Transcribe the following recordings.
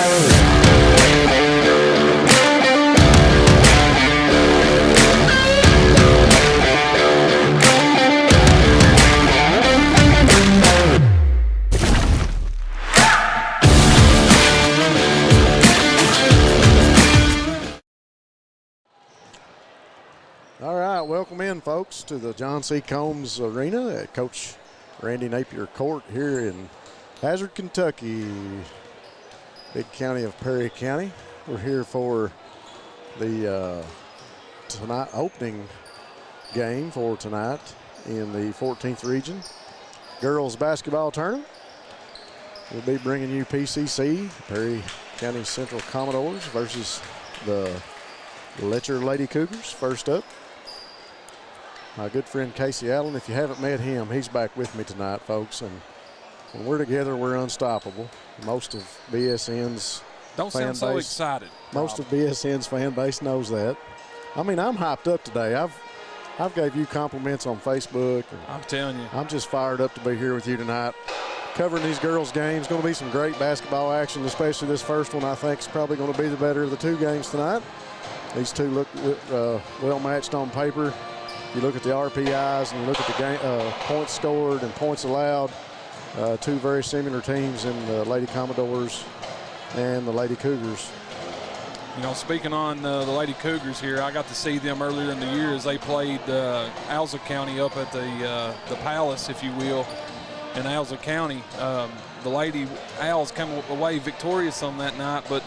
All right, welcome in, folks, to the John C. Combs Arena at Coach Randy Napier Court here in Hazard, Kentucky, big county of Perry County. We're here for the tonight opening game for tonight in the 14th region girls basketball tournament. We'll be bringing you PCC, Perry County Central Commodores versus the Letcher Lady Cougars. First up, my good friend Casey Allen. If you haven't met him, he's back with me tonight, folks. And when we're together, we're unstoppable. Most of BSN's Don't fan sound so base, excited. Most of BSN's fan base knows that. I mean, I'm hyped up today. I've gave you compliments on Facebook. And I'm telling you. I'm just fired up to be here with you tonight, covering these girls' games. Going to be some great basketball action, especially this first one. I think is probably going to be the better of the two games tonight. These two look well matched on paper. You look at the RPIs and you look at the game, points scored and points allowed. Two very similar teams in the Lady Commodores and the Lady Cougars. You know, speaking on the Lady Cougars here, I got to see them earlier in the year as they played Alza County up at the Palace, if you will, in Alza County. The Lady Owls come away victorious on that night, but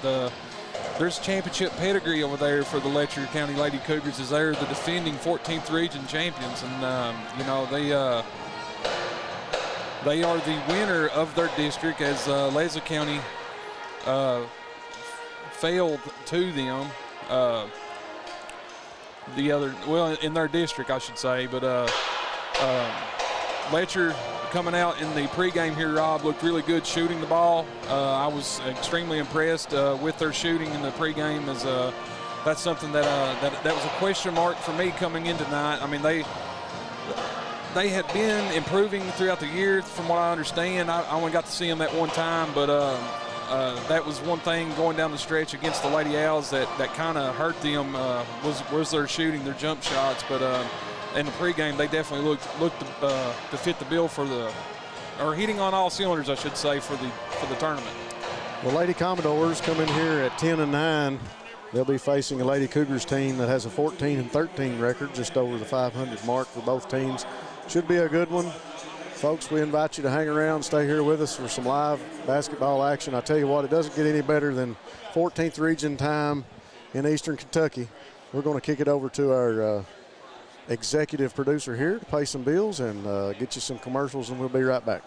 there's championship pedigree over there for the Letcher County Lady Cougars, as they're the defending 14th region champions. And, you know, they are the winner of their district, as Alza County failed to them in their district, I should say. But Letcher coming out in the pregame here, Rob, looked really good shooting the ball. I was extremely impressed with their shooting in the pregame, as that's something that was a question mark for me coming in tonight. I mean, they had been improving throughout the year, from what I understand. I only got to see them that one time, but that was one thing going down the stretch against the Lady Owls that kind of hurt them was their shooting, their jump shots. But in the pregame, they definitely looked to fit the bill or hitting on all cylinders, I should say, for the tournament. The Lady Commodores come in here at 10-9. They'll be facing a Lady Cougars team that has a 14-13 record, just over the 500 mark for both teams. Should be a good one. Folks, we invite you to hang around, stay here with us for some live basketball action. I tell you what, it doesn't get any better than 14th region time in Eastern Kentucky. We're going to kick it over to our executive producer here to pay some bills and get you some commercials, and we'll be right back.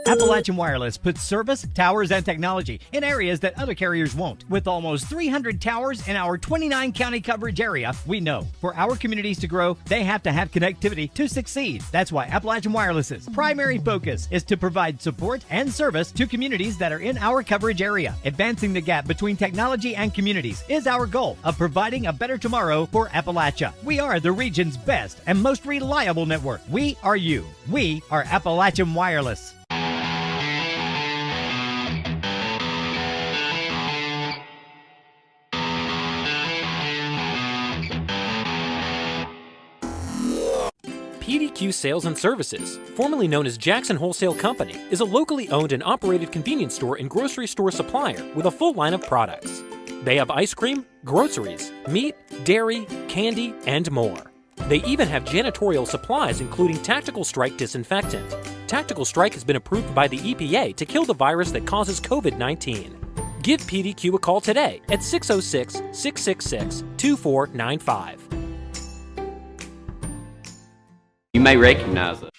Appalachian Wireless puts service, towers, and technology in areas that other carriers won't. With almost 300 towers in our 29 county coverage area, we know for our communities to grow, they have to have connectivity to succeed. That's why Appalachian Wireless's primary focus is to provide support and service to communities that are in our coverage area. Advancing the gap between technology and communities is our goal of providing a better tomorrow for Appalachia. We are the region's best and most reliable network. We are you. We are Appalachian Wireless. PDQ Sales and Services, formerly known as Jackson Wholesale Company, is a locally owned and operated convenience store and grocery store supplier with a full line of products. They have ice cream, groceries, meat, dairy, candy, and more. They even have janitorial supplies, including Tactical Strike disinfectant. Tactical Strike has been approved by the EPA to kill the virus that causes COVID-19. Give PDQ a call today at 606-666-2495. You may recognize it.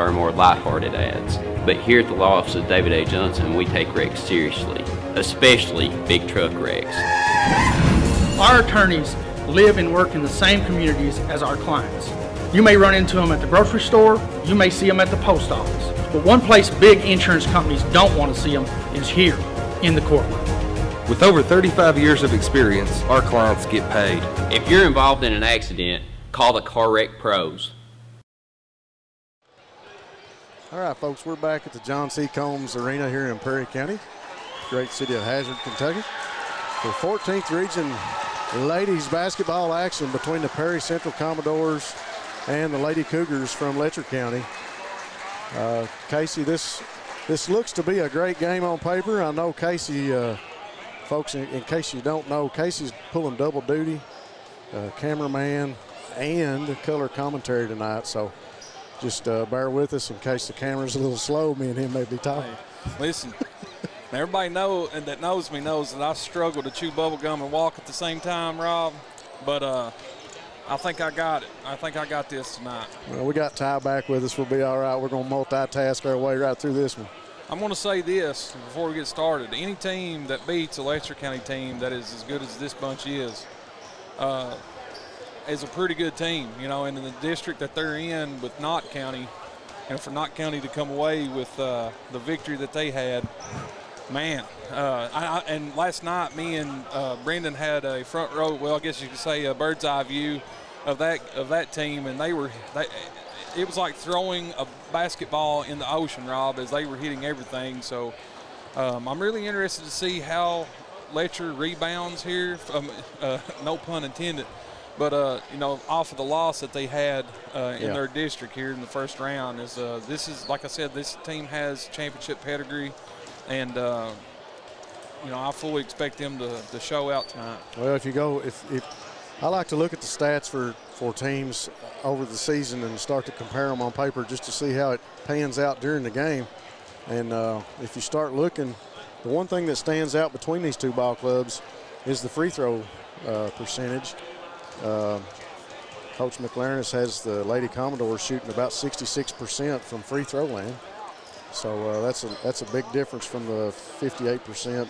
our more lighthearted ads. But here at the law office of David A. Johnson, we take wrecks seriously, especially big truck wrecks. Our attorneys live and work in the same communities as our clients. You may run into them at the grocery store, you may see them at the post office. But one place big insurance companies don't want to see them is here, in the courtroom. With over 35 years of experience, our clients get paid. If you're involved in an accident, call the Car Wreck Pros. All right, folks, we're back at the John C. Combs Arena here in Perry County, great city of Hazard, Kentucky, for 14th Region ladies basketball action between the Perry Central Commodores and the Lady Cougars from Letcher County. Casey, this looks to be a great game on paper. I know Casey, folks, in case you don't know, Casey's pulling double duty, cameraman and color commentary tonight, so just bear with us in case the camera's a little slow. Me and him may be talking. Hey, listen, everybody that knows me knows that I struggle to chew bubble gum and walk at the same time, Rob, but I think I got it. I think I got this tonight. Well, we got Ty back with us. We'll be all right. We're going to multitask our way right through this one. I'm going to say this before we get started. Any team that beats a Letcher County team that is as good as this bunch is a pretty good team, you know, and in the district that they're in with Knott County, and for Knott County to come away with the victory that they had, man, and last night me and Brendan had a front row, well, I guess you could say a bird's eye view of that team, and it was like throwing a basketball in the ocean, Rob, as they were hitting everything. So I'm really interested to see how Letcher rebounds here, no pun intended, but you know, off of the loss that they had in their district here in the first round. This is, like I said, this team has championship pedigree. And, you know, I fully expect them to show out tonight. Well, if I like to look at the stats for teams over the season and start to compare them on paper just to see how it pans out during the game. And if you start looking, the one thing that stands out between these two ball clubs is the free throw percentage. Coach McLaren has the Lady Commodores shooting about 66% from free throw land. So that's a big difference from the 58%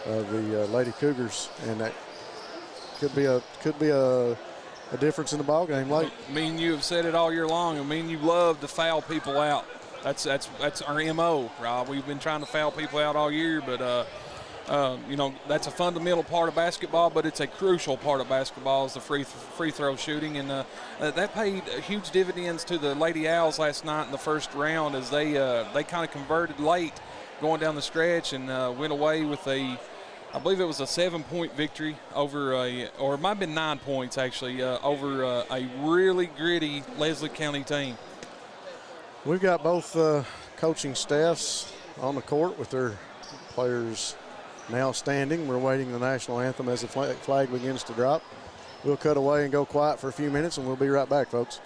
of the Lady Cougars, and that could be a difference in the ball game late. Me and you have said it all year long, and me and you love to foul people out. That's our MO, Rob. We've been trying to foul people out all year, but you know, that's a fundamental part of basketball, but it's a crucial part of basketball is the free throw shooting, and that paid huge dividends to the Lady Owls last night in the first round as they kind of converted late going down the stretch and went away with I believe it was a 7-point victory over or it might have been 9 points actually, over a really gritty Leslie County team. We've got both coaching staffs on the court with their players now standing. We're waiting the national anthem as the flag begins to drop. We'll cut away and go quiet for a few minutes, and we'll be right back, folks.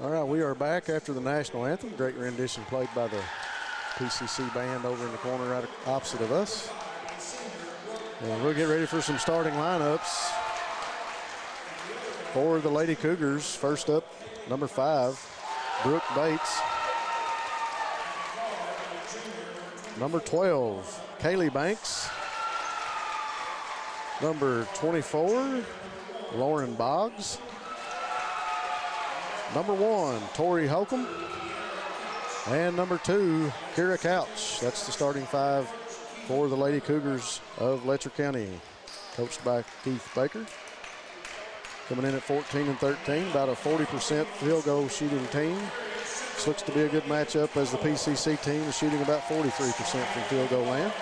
All right, we are back after the national anthem. Great rendition played by the PCC band over in the corner right opposite of us. And we'll get ready for some starting lineups for the Lady Cougars. First up, number 5, Brooke Bates. Number 12, Kaylee Banks. Number 24, Lauren Boggs. Number 1, Tori Holcomb. And number 2, Kira Couch. That's the starting 5 for the Lady Cougars of Letcher County, coached by Keith Baker. Coming in at 14-13, about a 40% field goal shooting team. This looks to be a good matchup as the PCC team is shooting about 43% from field goal land.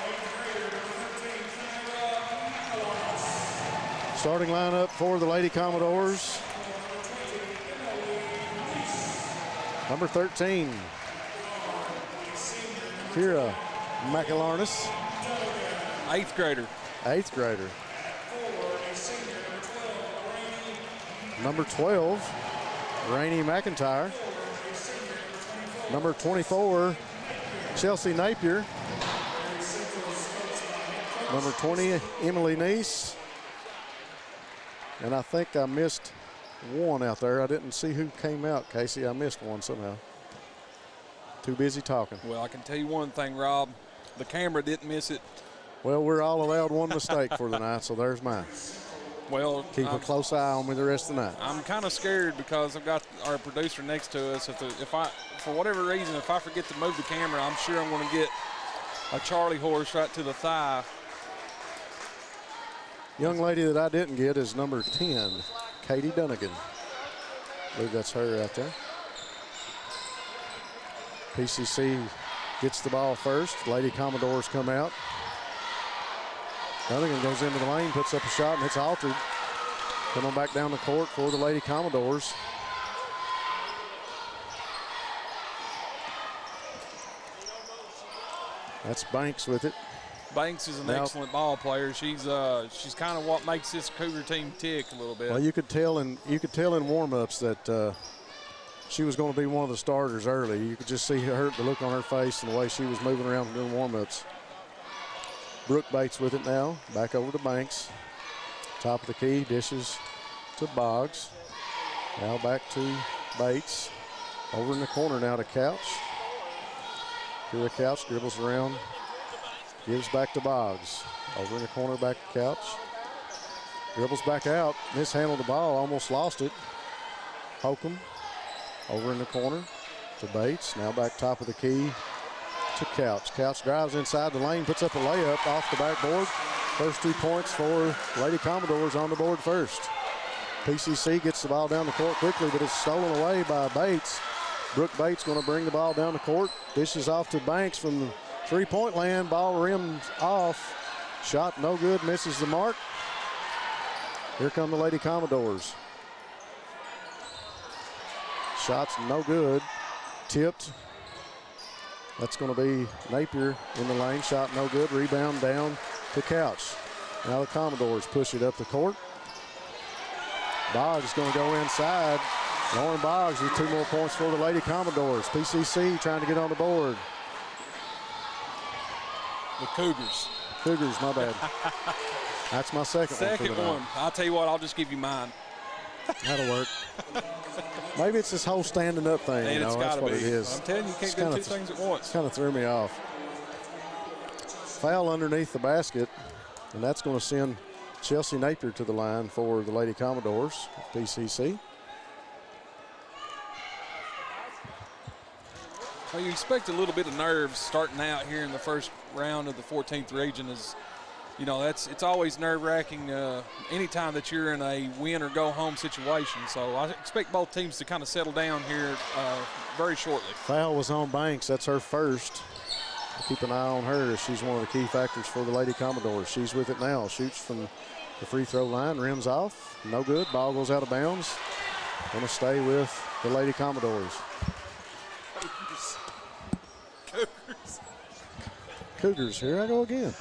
Starting lineup for the Lady Commodores. Number 13, Kira McIlarnis. 8th grader. 8th grader. Number 12, Rainey McIntyre. Number 24, Chelsea Napier. Number 20, Emily Neese. And I think I missed one out there. I didn't see who came out, Casey. I missed one somehow. Too busy talking. Well, I can tell you one thing, Rob. The camera didn't miss it. Well, we're all allowed one mistake for the night, so there's mine. Well, keep a close eye on me the rest of the night. I'm kind of scared because I've got our producer next to us. If I, for whatever reason, if I forget to move the camera, I'm sure I'm going to get a Charlie horse right to the thigh. Young lady that I didn't get is number 10, Katie Dunnigan. I believe that's her out there. PCC gets the ball first. Lady Commodores come out. Dunnigan goes into the lane, puts up a shot, and it's altered. Coming back down the court for the Lady Commodores. That's Banks with it. Banks is an excellent ball player. She's kind of what makes this Cougar team tick a little bit. Well, you could tell in warm-ups that she was going to be one of the starters early. You could just see the look on her face and the way she was moving around doing warm-ups. Brooke Bates with it now. Back over to Banks. Top of the key, dishes to Boggs. Now back to Bates. Over in the corner now to Couch. Kira Couch dribbles around. Gives back to Boggs. Over in the corner, back to Couch. Dribbles back out. Mishandled the ball, almost lost it. Holcomb over in the corner to Bates. Now back top of the key to Couch. Couch drives inside the lane, puts up a layup off the backboard. First 2 points for Lady Commodores on the board first. PCC gets the ball down the court quickly, but it's stolen away by Bates. Brooke Bates going to bring the ball down the court. Dishes off to Banks from the three-point land. Ball rims off. Shot no good, misses the mark. Here come the Lady Commodores. Shot's no good. Tipped. That's going to be Napier in the lane. Shot no good. Rebound down to Couch. Now the Commodores push it up the court. Boggs going to go inside. Lauren Boggs with 2 more points for the Lady Commodores. PCC trying to get on the board. The Cougars. Cougars, my bad. That's my second one. Second one. I'll tell you what, I'll just give you mine. That'll work. Maybe it's this whole standing up thing. And it's that's what be. it is. I'm telling you, you can't do 2 things at once. Kind of threw me off. Foul underneath the basket, and that's going to send Chelsea Napier to the line for the Lady Commodores, PCC. Well, you expect a little bit of nerves starting out here in the first round of the 14th region. It's always nerve-wracking anytime that you're in a win or go home situation. So I expect both teams to kind of settle down here very shortly. Foul was on Banks. That's her first. Keep an eye on her. She's one of the key factors for the Lady Commodores. She's with it now. Shoots from the free throw line, rims off. No good. Ball goes out of bounds. Going to stay with the Lady Commodores. Cougars, here I go again.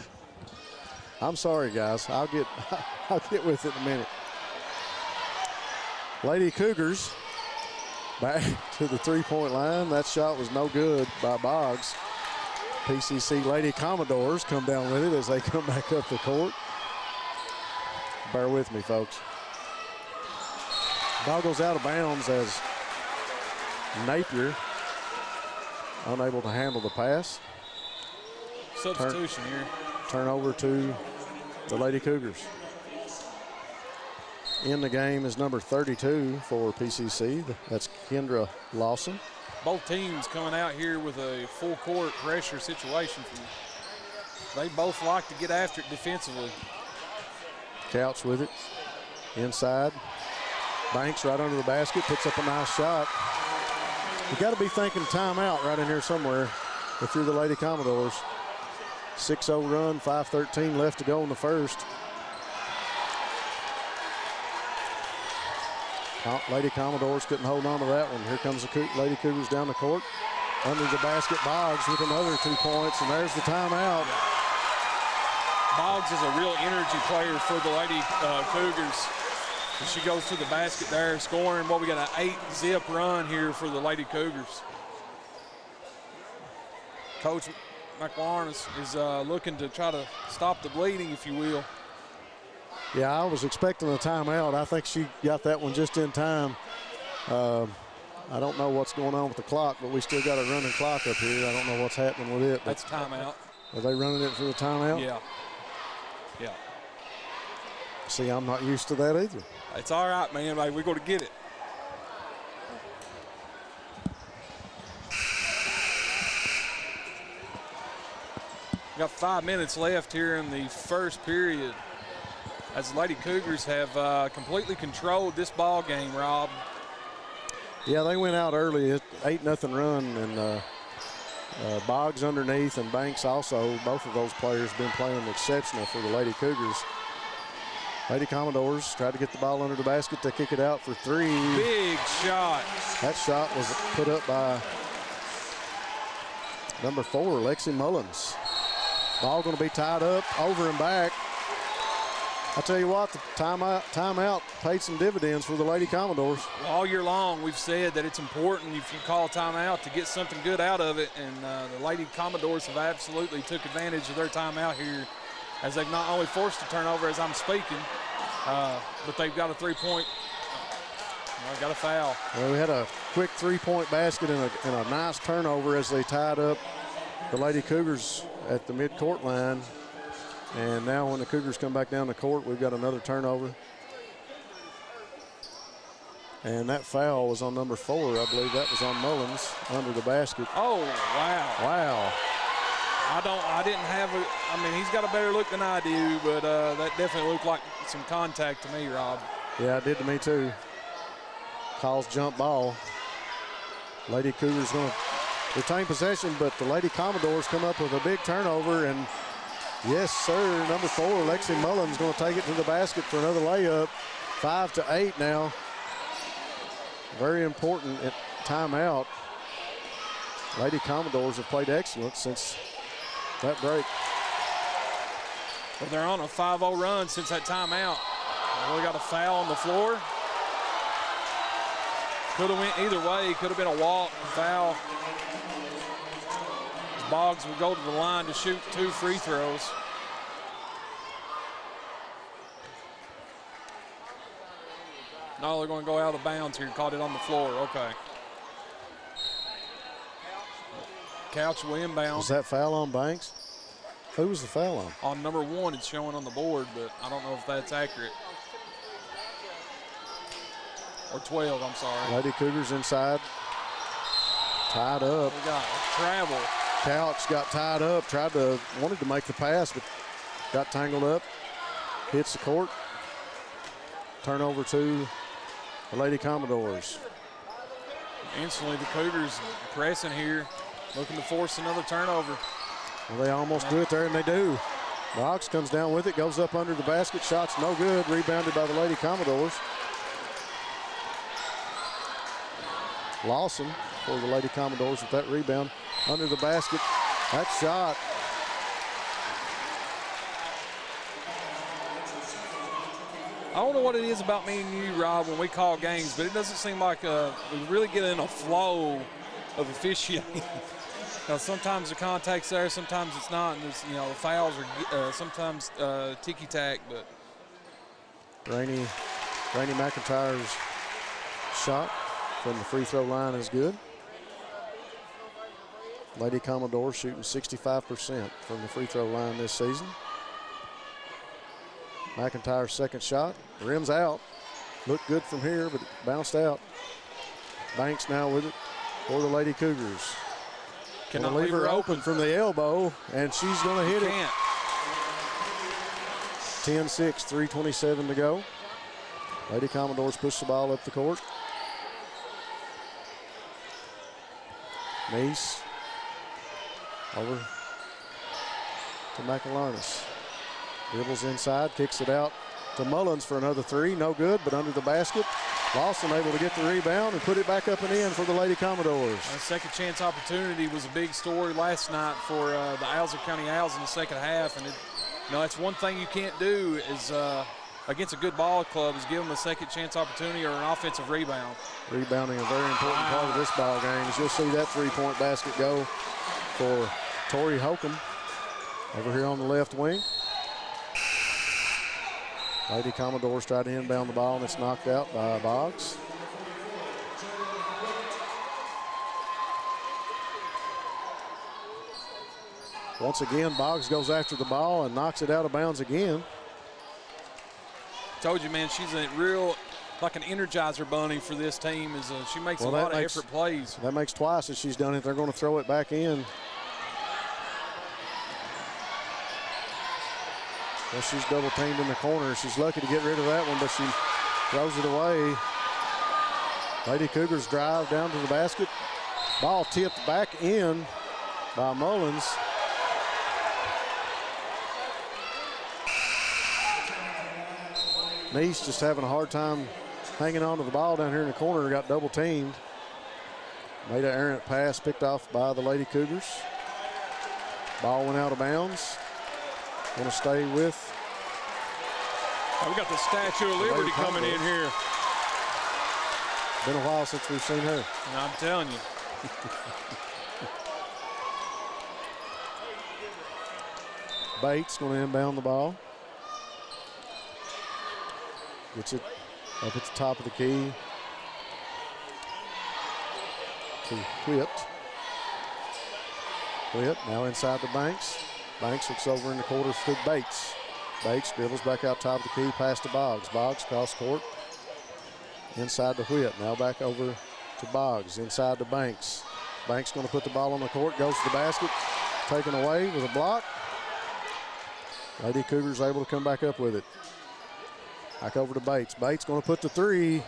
I'm sorry, guys. I'll get with it in a minute. Lady Cougars back to the three-point line. That shot was no good by Boggs. PCC Lady Commodores come down with it as they come back up the court. Bear with me, folks. Ball goes out of bounds as Napier unable to handle the pass. Substitution here. Turnover to the Lady Cougars. In the game is number 32 for PCC. That's Kendra Lawson. Both teams coming out here with a full court pressure situation. They both like to get after it defensively. Couch with it. Inside. Banks right under the basket. Puts up a nice shot. You got to be thinking timeout right in here somewhere if you're the Lady Commodores. 6-0 run, 5:13 left to go in the first. Lady Commodores couldn't hold on to that one. Here comes the Lady Cougars down the court. Under the basket, Boggs with another 2 points, and there's the timeout. Boggs is a real energy player for the Lady Cougars. She goes to the basket there, scoring. We got an 8-zip run here for the Lady Cougars. Coach McLaurin is looking to try to stop the bleeding, if you will. Yeah, I was expecting a timeout. I think she got that one just in time. I don't know what's going on with the clock, but we still got a running clock up here. I don't know what's happening with it. That's timeout. Are they running it for the timeout? Yeah. Yeah. See, I'm not used to that either. It's all right, man. Like, we're going to get it. We got 5 minutes left here in the first period, as the Lady Cougars have completely controlled this ball game, Rob. Yeah, they went out early, 8-0 run, and Boggs underneath and Banks also. Both of those players been playing exceptional for the Lady Cougars. Lady Commodores tried to get the ball under the basket to kick it out for three. Big shot. That shot was put up by number 4, Lexi Mullins. Ball going to be tied up, over and back. I tell you what, the timeout paid some dividends for the Lady Commodores. All year long, we've said that it's important if you call timeout to get something good out of it, and the Lady Commodores have absolutely took advantage of their timeout here, as they've not only forced a turnover as I'm speaking, but they've got a three-point, got a foul. Well, we had a quick three-point basket and a nice turnover as they tied up the Lady Cougars at the mid-court line. And now when the Cougars come back down the court, we've got another turnover. And that foul was on number 4. I believe that was on Mullins under the basket. Oh, wow. Wow. I didn't have he's got a better look than I do, but that definitely looked like some contact to me, Rob. Yeah, it did to me too. Calls jump ball. Lady Cougars going to retain possession, but the Lady Commodores come up with a big turnover, and yes, sir, number 4, Lexi Mullins, going to take it to the basket for another layup. 5-8 now. Very important at timeout. Lady Commodores have played excellent since that break. Well, they're on a 5-0 run since that timeout. We got a foul on the floor. Could have went either way. Could have been a walk, foul. Boggs will go to the line to shoot 2 free throws. No, they're going to go out of bounds here. Caught it on the floor. Okay. Couch will inbound. Was that foul on Banks? Who was the foul on? On number 1, it's showing on the board, but I don't know if that's accurate. Or 12, I'm sorry. Lady Cougars inside. Tied up. We got travel. Couch got tied up, wanted to make the pass, but got tangled up. Hits the court. Turnover to the Lady Commodores. Instantly, the Cougars pressing here, looking to force another turnover. Well, they almost do it there, and they do. Boggs comes down with it, goes up under the basket. Shot's no good. Rebounded by the Lady Commodores. Lawson for the Lady Commodores with that rebound. Under the basket. That shot. don't know what it is about me and you, Rob, when we call games, but it doesn't seem like we really get in a flow of officiating. Sometimes the contact's there, sometimes it's not, and there's, the fouls are sometimes ticky-tack. But Rainey McIntyre's shot from the free throw line is good. Lady Commodores shooting 65% from the free throw line this season. McIntyre's second shot, rims out. Looked good from here, but it bounced out. Banks now with it for the Lady Cougars. Cannot leave her open from the elbow, and she's going to hit it. 10-6, 3:27 to go. Lady Commodores push the ball up the court. Nice over to McIntyre. Dribbles inside, kicks it out to Mullins for another three. No good, but under the basket. Lawson able to get the rebound and put it back up and in for the Lady Commodores. A second chance opportunity was a big story last night for the Alza County Owls in the second half. And that's one thing you can't do is against a good ball club is give them a second chance opportunity or an offensive rebound. Rebounding a very important part of this ball game. As you'll see that three-point basket go for Tori Holcomb over here on the left wing. Lady Commodores try to inbound the ball, and it's knocked out by Boggs. Once again, Boggs goes after the ball and knocks it out of bounds again. Told you, man, she's a real, like an energizer bunny for this team. She makes a lot of effort plays. That makes twice that she's done it. They're going to throw it back in. Well, she's double teamed in the corner. She's lucky to get rid of that one, but she throws it away. Lady Cougars drive down to the basket. Ball tipped back in by Mullins. Nice just having a hard time hanging on to the ball down here in the corner. Got double teamed. Made an errant pass picked off by the Lady Cougars. Ball went out of bounds. Going to stay with. We got the Statue of Liberty coming in here. Been a while since we've seen her. I'm telling you. Bates going to inbound the ball. Gets it up at the top of the key to Whit. Whit now inside the Banks. Banks looks over in the quarter to Bates. Bates dribbles back out top of the key, past to Boggs. Boggs cross court. Inside to Whit. Now back over to Boggs. Inside to Banks. Banks going to put the ball on the court. Goes to the basket. Taken away with a block. Lady Cougars able to come back up with it. Back over to Bates. Bates going to put the three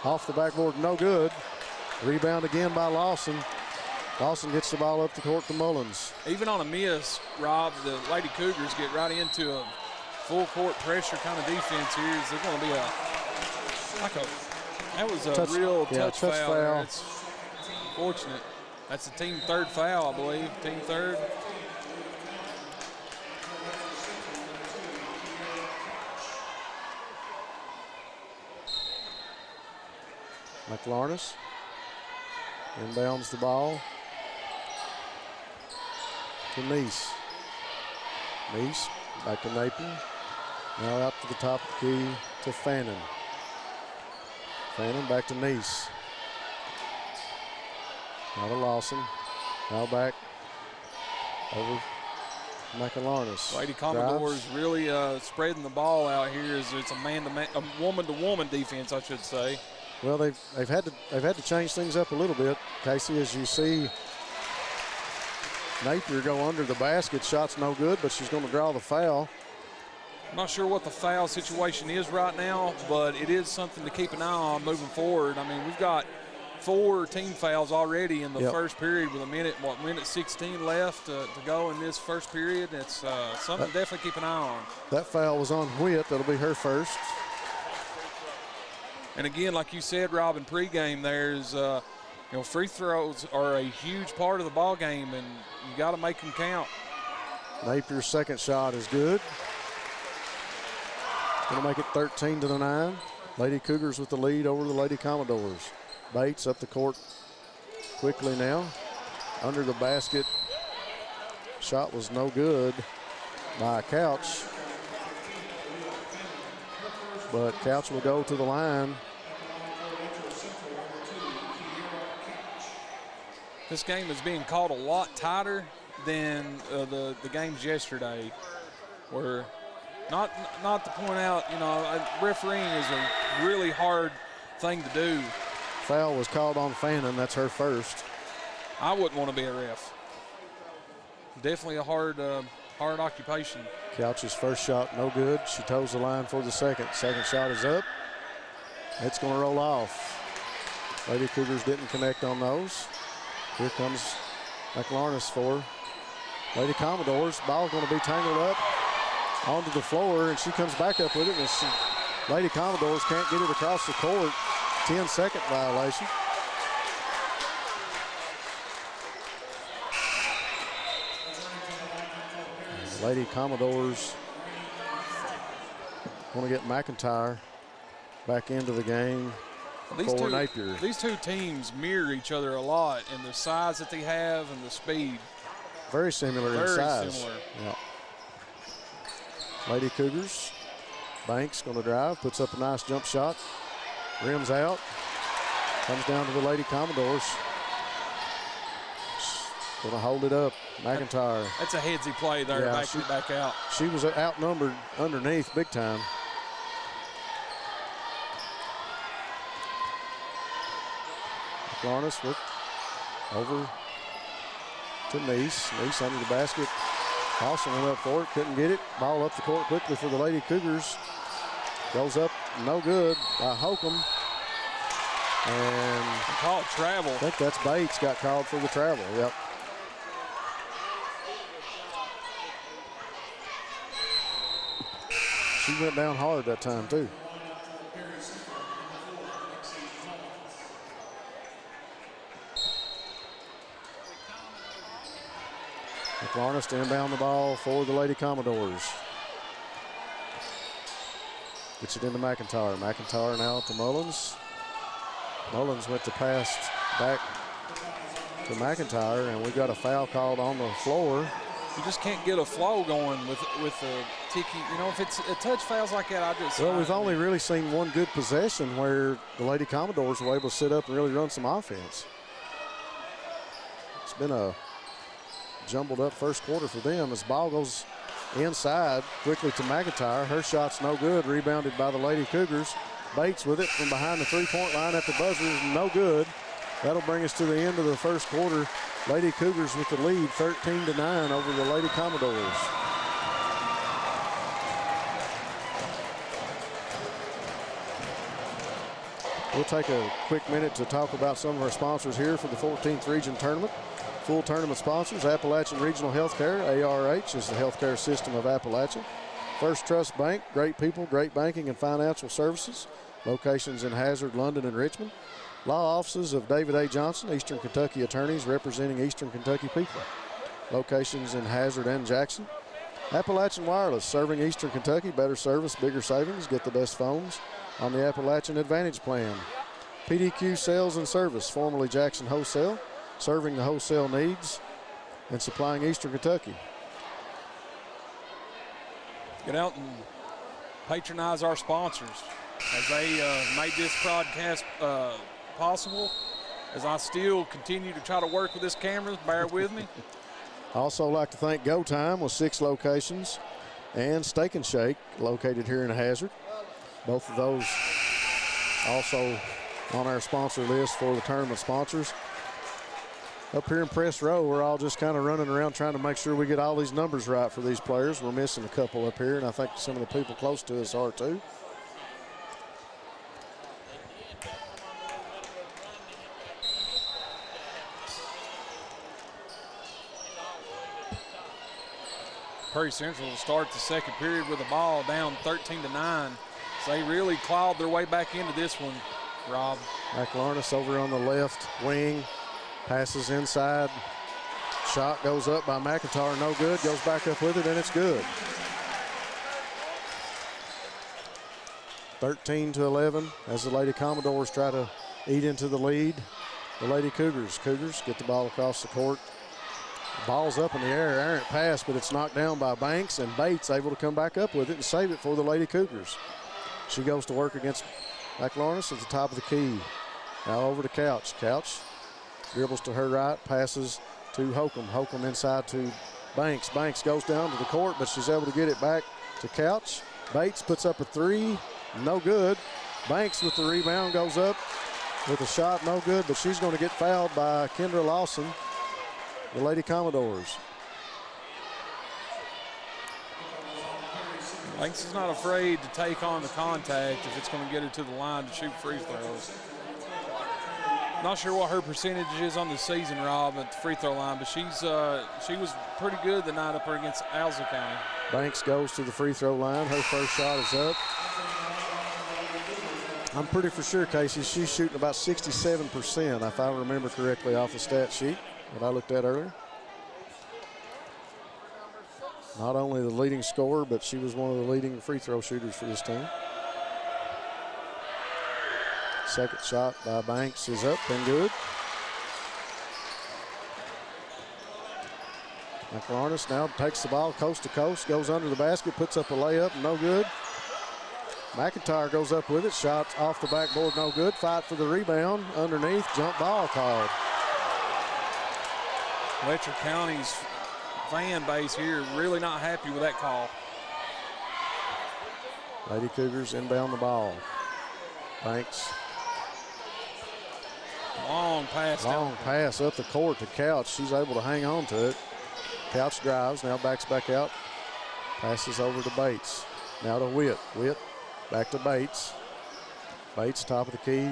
off the backboard. No good. Rebound again by Lawson. Lawson gets the ball up the court to Mullins. Even on a miss, Rob, the Lady Cougars get right into a full court pressure kind of defense here. There's going to be that was a real touch foul. It's fortunate. That's the team third foul, I believe. Team third. McLarness inbounds the ball to Neese. Neese back to Napier. Now out to the top of the key to Fannin. Fannin back to Neese. Now to Lawson. Now back over to McLarness. Lady Commodores really spreading the ball out here as it's a man-to-man, a woman-to-woman defense, I should say. Well, they've had to change things up a little bit, Casey, as you see Napier go under the basket. Shot's no good, but she's going to draw the foul. I'm not sure what the foul situation is right now, but it is something to keep an eye on moving forward. I mean, we've got 4 team fouls already in the first period with minute 16 left to go in this first period. It's something to definitely keep an eye on. That foul was on Whit. That'll be her first. And again, like you said, Rob, in pregame, there's free throws are a huge part of the ball game, and you got to make them count. Napier's second shot is good. Gonna make it 13-9. Lady Cougars with the lead over the Lady Commodores. Bates up the court quickly now. Under the basket. Shot was no good by Couch. But Couch will go to the line. This game is being called a lot tighter than the games yesterday, where not to point out, refereeing is a really hard thing to do. Foul was called on Fannin. That's her first. I wouldn't want to be a ref. Definitely a hard occupation. Couch's first shot, no good. She toes the line for the second. Second shot is up. It's going to roll off. Lady Cougars didn't connect on those. Here comes McLarness for Lady Commodores. Ball's going to be tangled up onto the floor, and she comes back up with it. And Lady Commodores can't get it across the court. 10-second violation. Lady Commodores want to get McIntyre back into the game for Napier. These two teams mirror each other a lot in the size that they have and the speed. Very similar in size. Very similar. Yeah. Lady Cougars. Banks going to drive, puts up a nice jump shot. Rims out. Comes down to the Lady Commodores. Going to hold it up. McIntyre. That's a headsy play there, yeah, backing it back out. She was outnumbered underneath big time. McLarness with over to Neese. Neese under the basket. Dawson went up for it, couldn't get it. Ball up the court quickly for the Lady Cougars. Goes up, no good by Holcomb. And called travel. I think that's Bates got called for the travel. Yep. She went down hard that time too. McLarness to inbound the ball for the Lady Commodores. Gets it into McIntyre. McIntyre now to Mullins. Mullins went to pass back to McIntyre, and we got a foul called on the floor. You just can't get a flow going with the ticky. If it's a touch fouls like that, Well, we've only really seen one good possession where the Lady Commodores were able to sit up and really run some offense. It's been a jumbled up first quarter for them as ball goes inside quickly to McIntyre. Her shot's no good, rebounded by the Lady Cougars. Bates with it from behind the three-point line at the buzzer, no good. That'll bring us to the end of the first quarter. Lady Cougars with the lead, 13-9 over the Lady Commodores. We'll take a quick minute to talk about some of our sponsors here for the 14th Region Tournament. Full tournament sponsors: Appalachian Regional Healthcare. ARH is the healthcare system of Appalachia. First Trust Bank, great people, great banking and financial services. Locations in Hazard, London, and Richmond. Law offices of David A. Johnson, Eastern Kentucky attorneys representing Eastern Kentucky people. Locations in Hazard and Jackson. Appalachian Wireless, serving Eastern Kentucky. Better service, bigger savings. Get the best phones on the Appalachian Advantage Plan. PDQ Sales and Service, formerly Jackson Wholesale, serving the wholesale needs and supplying Eastern Kentucky. Get out and patronize our sponsors as they made this broadcast possible. As I still continue to try to work with this camera, bear with me. Also like to thank Go Time with 6 locations and Steak and Shake located here in Hazard. Both of those also on our sponsor list for the tournament sponsors. Up here in press row, we're all just kind of running around trying to make sure we get all these numbers right for these players. We're missing a couple up here, and I think some of the people close to us are too. Prairie Central will start the second period with the ball down 13-9. So they really clawed their way back into this one, Rob. McLarness over on the left wing. Passes inside. Shot goes up by McIntyre, no good. Goes back up with it, and it's good. 13-11 as the Lady Commodores try to eat into the lead. The Lady Cougars get the ball across the court. The ball's up in the air, errant pass, but it's knocked down by Banks, and Bates able to come back up with it and save it for the Lady Cougars. She goes to work against McLaurin at the top of the key. Now over to Couch. Couch dribbles to her right, passes to Holcomb. Holcomb inside to Banks. Banks goes down to the court, but she's able to get it back to Couch. Bates puts up a three, no good. Banks with the rebound goes up with a shot, no good, but she's going to get fouled by Kendra Lawson, the Lady Commodores. Banks is not afraid to take on the contact if it's going to get her to the line to shoot free throws. Not sure what her percentage is on the season, Rob, at the free throw line, but she was pretty good the night up there against Alza County. Banks goes to the free throw line. Her first shot is up. I'm pretty for sure, Casey, she's shooting about 67%, if I remember correctly, off the stat sheet that I looked at earlier. Not only the leading scorer, but she was one of the leading free throw shooters for this team. Second shot by Banks is up and good. McLaurin now takes the ball coast to coast, goes under the basket, puts up a layup, no good. McIntyre goes up with it, shot off the backboard, no good. Fight for the rebound, underneath, jump ball called. Letcher County's fan base here really not happy with that call. Lady Cougars inbound the ball. Banks. Long pass up the court to Couch. She's able to hang on to it. Couch drives, now backs back out. Passes over to Bates. Now to Witt. Witt back to Bates. Bates top of the key.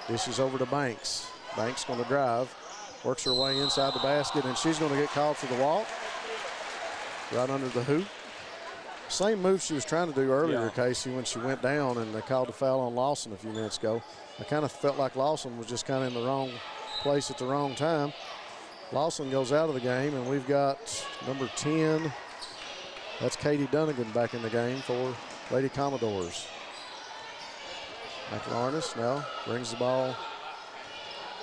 Dishes over to Banks. Banks going to drive. Works her way inside the basket, and she's going to get called for the walk. Right under the hoop. Same move she was trying to do earlier, Casey, when she went down, and they called a foul on Lawson a few minutes ago. I kind of felt like Lawson was just kind of in the wrong place at the wrong time. Lawson goes out of the game, and we've got number 10. That's Katie Dunnigan back in the game for Lady Commodores. McLaurin now brings the ball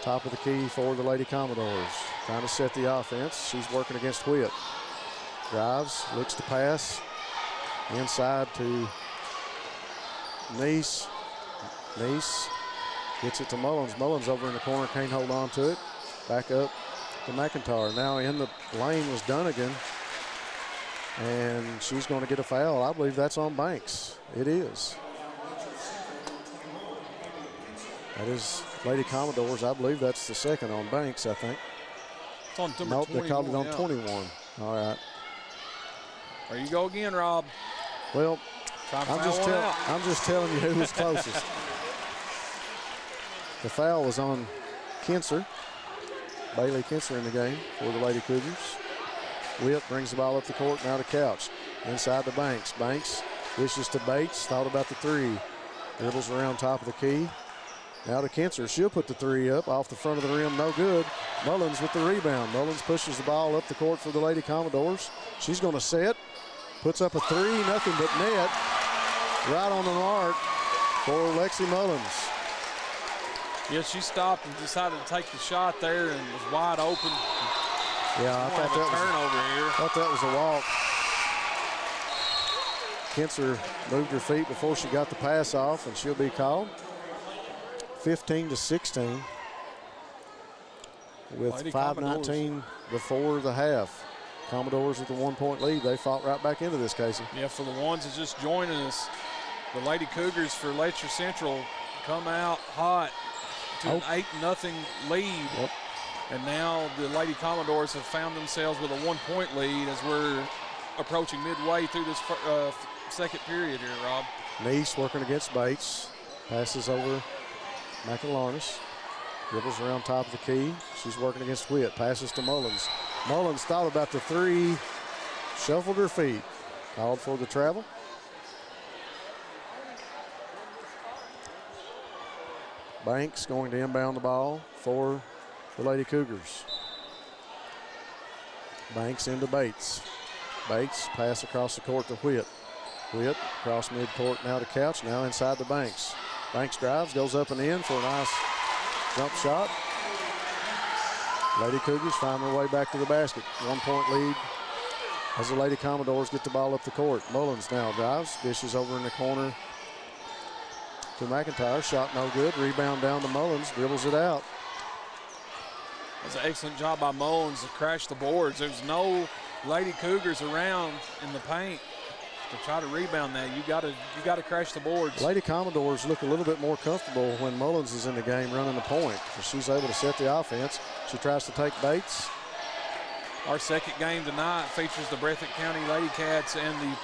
top of the key for the Lady Commodores. Trying to set the offense. She's working against Witt. Drives, looks to pass. Inside to Neese. Neese gets it to Mullins. Mullins over in the corner, can't hold on to it. Back up to McIntyre. Now in the lane was Dunnigan, and she's going to get a foul. I believe that's on Banks. It is. That is Lady Commodores. I believe that's the second on Banks, I think. It's on number 21. Nope, they called it on 21. All right. There you go again, Rob. Well, I'm just telling you who was closest. The foul was on Kinser. Bailey Kinser in the game for the Lady Cougars. Witt brings the ball up the court, now to Couch. Inside to Banks. Banks dishes to Bates, thought about the three. Dribbles around top of the key. Now to Kinser. She'll put the three up off the front of the rim, no good. Mullins with the rebound. Mullins pushes the ball up the court for the Lady Commodores. She's going to set. Puts up a three, nothing but net. Right on the mark for Lexi Mullins. Yeah, she stopped and decided to take the shot there and was wide open. Yeah, I thought that was a walk. Kinser moved her feet before she got the pass off, and she'll be called. 15-16 with 5:19 before the half. Commodores with a 1-point lead. They fought right back into this, Casey. Yeah, for the ones that's just joining us, the Lady Cougars for Letcher Central come out hot to an 8-0 lead. Yep. And now the Lady Commodores have found themselves with a 1-point lead as we're approaching midway through this second period here, Rob. Neese working against Bates. Passes over McLaurin. Dribbles around top of the key. She's working against Witt. Passes to Mullins. Mullins thought about the three. Shuffled her feet. Called for the travel. Banks going to inbound the ball for the Lady Cougars. Banks into Bates. Bates pass across the court to Witt. Witt across midcourt now to Couch, now inside the Banks. Banks drives, goes up and in for a nice jump shot. Lady Cougars find their way back to the basket. 1 point lead as the Lady Commodores get the ball up the court. Mullins now drives, dishes over in the corner to McIntyre. Shot no good. Rebound down to Mullins, dribbles it out. That's an excellent job by Mullins to crash the boards. There's no Lady Cougars around in the paint to try to rebound that. You got to crash the boards. Lady Commodores look a little bit more comfortable when Mullins is in the game running the point. So she's able to set the offense. She tries to take Bates. Our second game tonight features the Breathitt County Lady Cats and the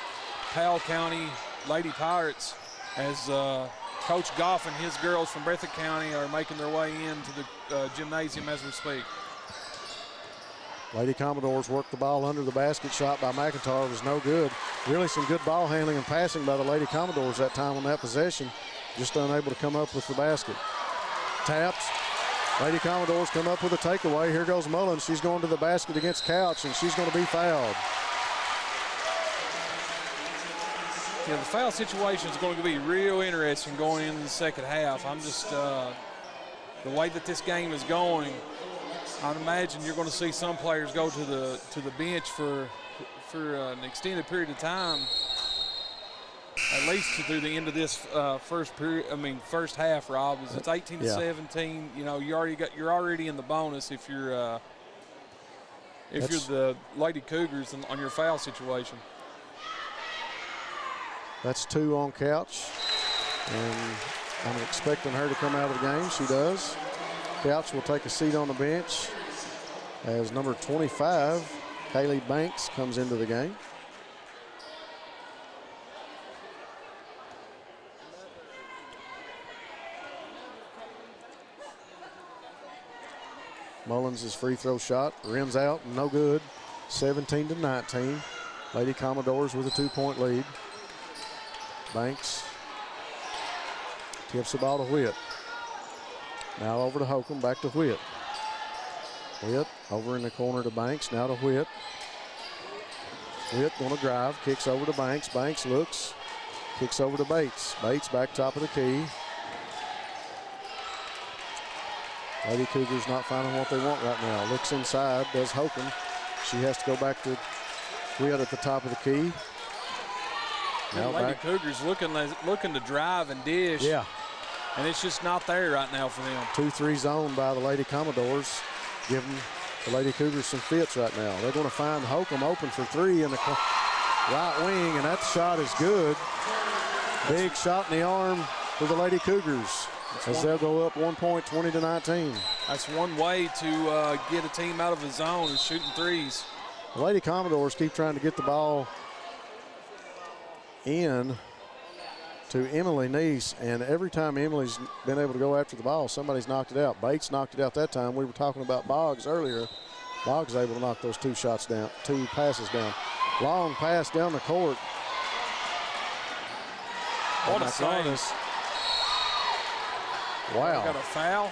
Powell County Lady Pirates, as Coach Goff and his girls from Breathitt County are making their way into the gymnasium as we speak. Lady Commodores work the ball under the basket. Shot by McIntyre was no good. Really some good ball handling and passing by the Lady Commodores that time on that possession. Just unable to come up with the basket. Taps. Lady Commodores come up with a takeaway. Here goes Mullins. She's going to the basket against Couch, and she's going to be fouled. Yeah, the foul situation is going to be real interesting going into the second half. I'm just, the way that this game is going, I'd imagine you're going to see some players go to the bench for an extended period of time, at least through the end of this first half. Rob, as it's 18-17. You know, you're already in the bonus if you're the Lady Cougars on your foul situation. That's 2 on Couch, and I'm expecting her to come out of the game. She does. Couch will take a seat on the bench as number 25, Kaylee Banks, comes into the game. Mullins' free throw shot rims out, no good. 17-19. Lady Commodores with a 2-point lead. Banks tips the ball to Witt. Now over to Holcomb, back to Witt. Witt over in the corner to Banks, now to Witt. Witt gonna drive, kicks over to Banks. Banks looks, kicks over to Bates. Bates back top of the key. Lady Cougars not finding what they want right now. Looks inside, does Holcomb. She has to go back to Witt at the top of the key. Now Lady back. Cougars looking to drive and dish. Yeah. And it's just not there right now for them. 2-3 zone by the Lady Commodores, giving the Lady Cougars some fits right now. They're going to find Holcomb open for 3 in the right wing, and that shot is good. Big shot in the arm for the Lady Cougars as they'll go up 1 point, 20-19. That's one way to get a team out of the zone, is shooting threes. The Lady Commodores keep trying to get the ball in to Emily Neese, and every time Emily's been able to go after the ball, somebody's knocked it out. Bates knocked it out that time. We were talking about Boggs earlier. Boggs able to knock those 2 passes down. Long pass down the court. What a save. Wow. Got a foul.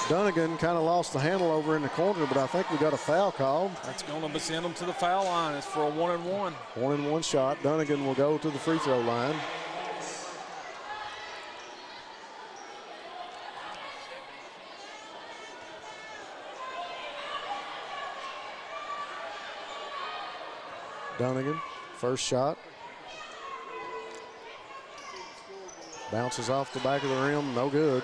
Dunnigan kind of lost the handle over in the corner, but I think we got a foul called. That's going to send them to the foul line. It's for a 1-and-1. 1-and-1 shot. Dunnigan will go to the free throw line. Dunnigan, first shot. Bounces off the back of the rim, no good.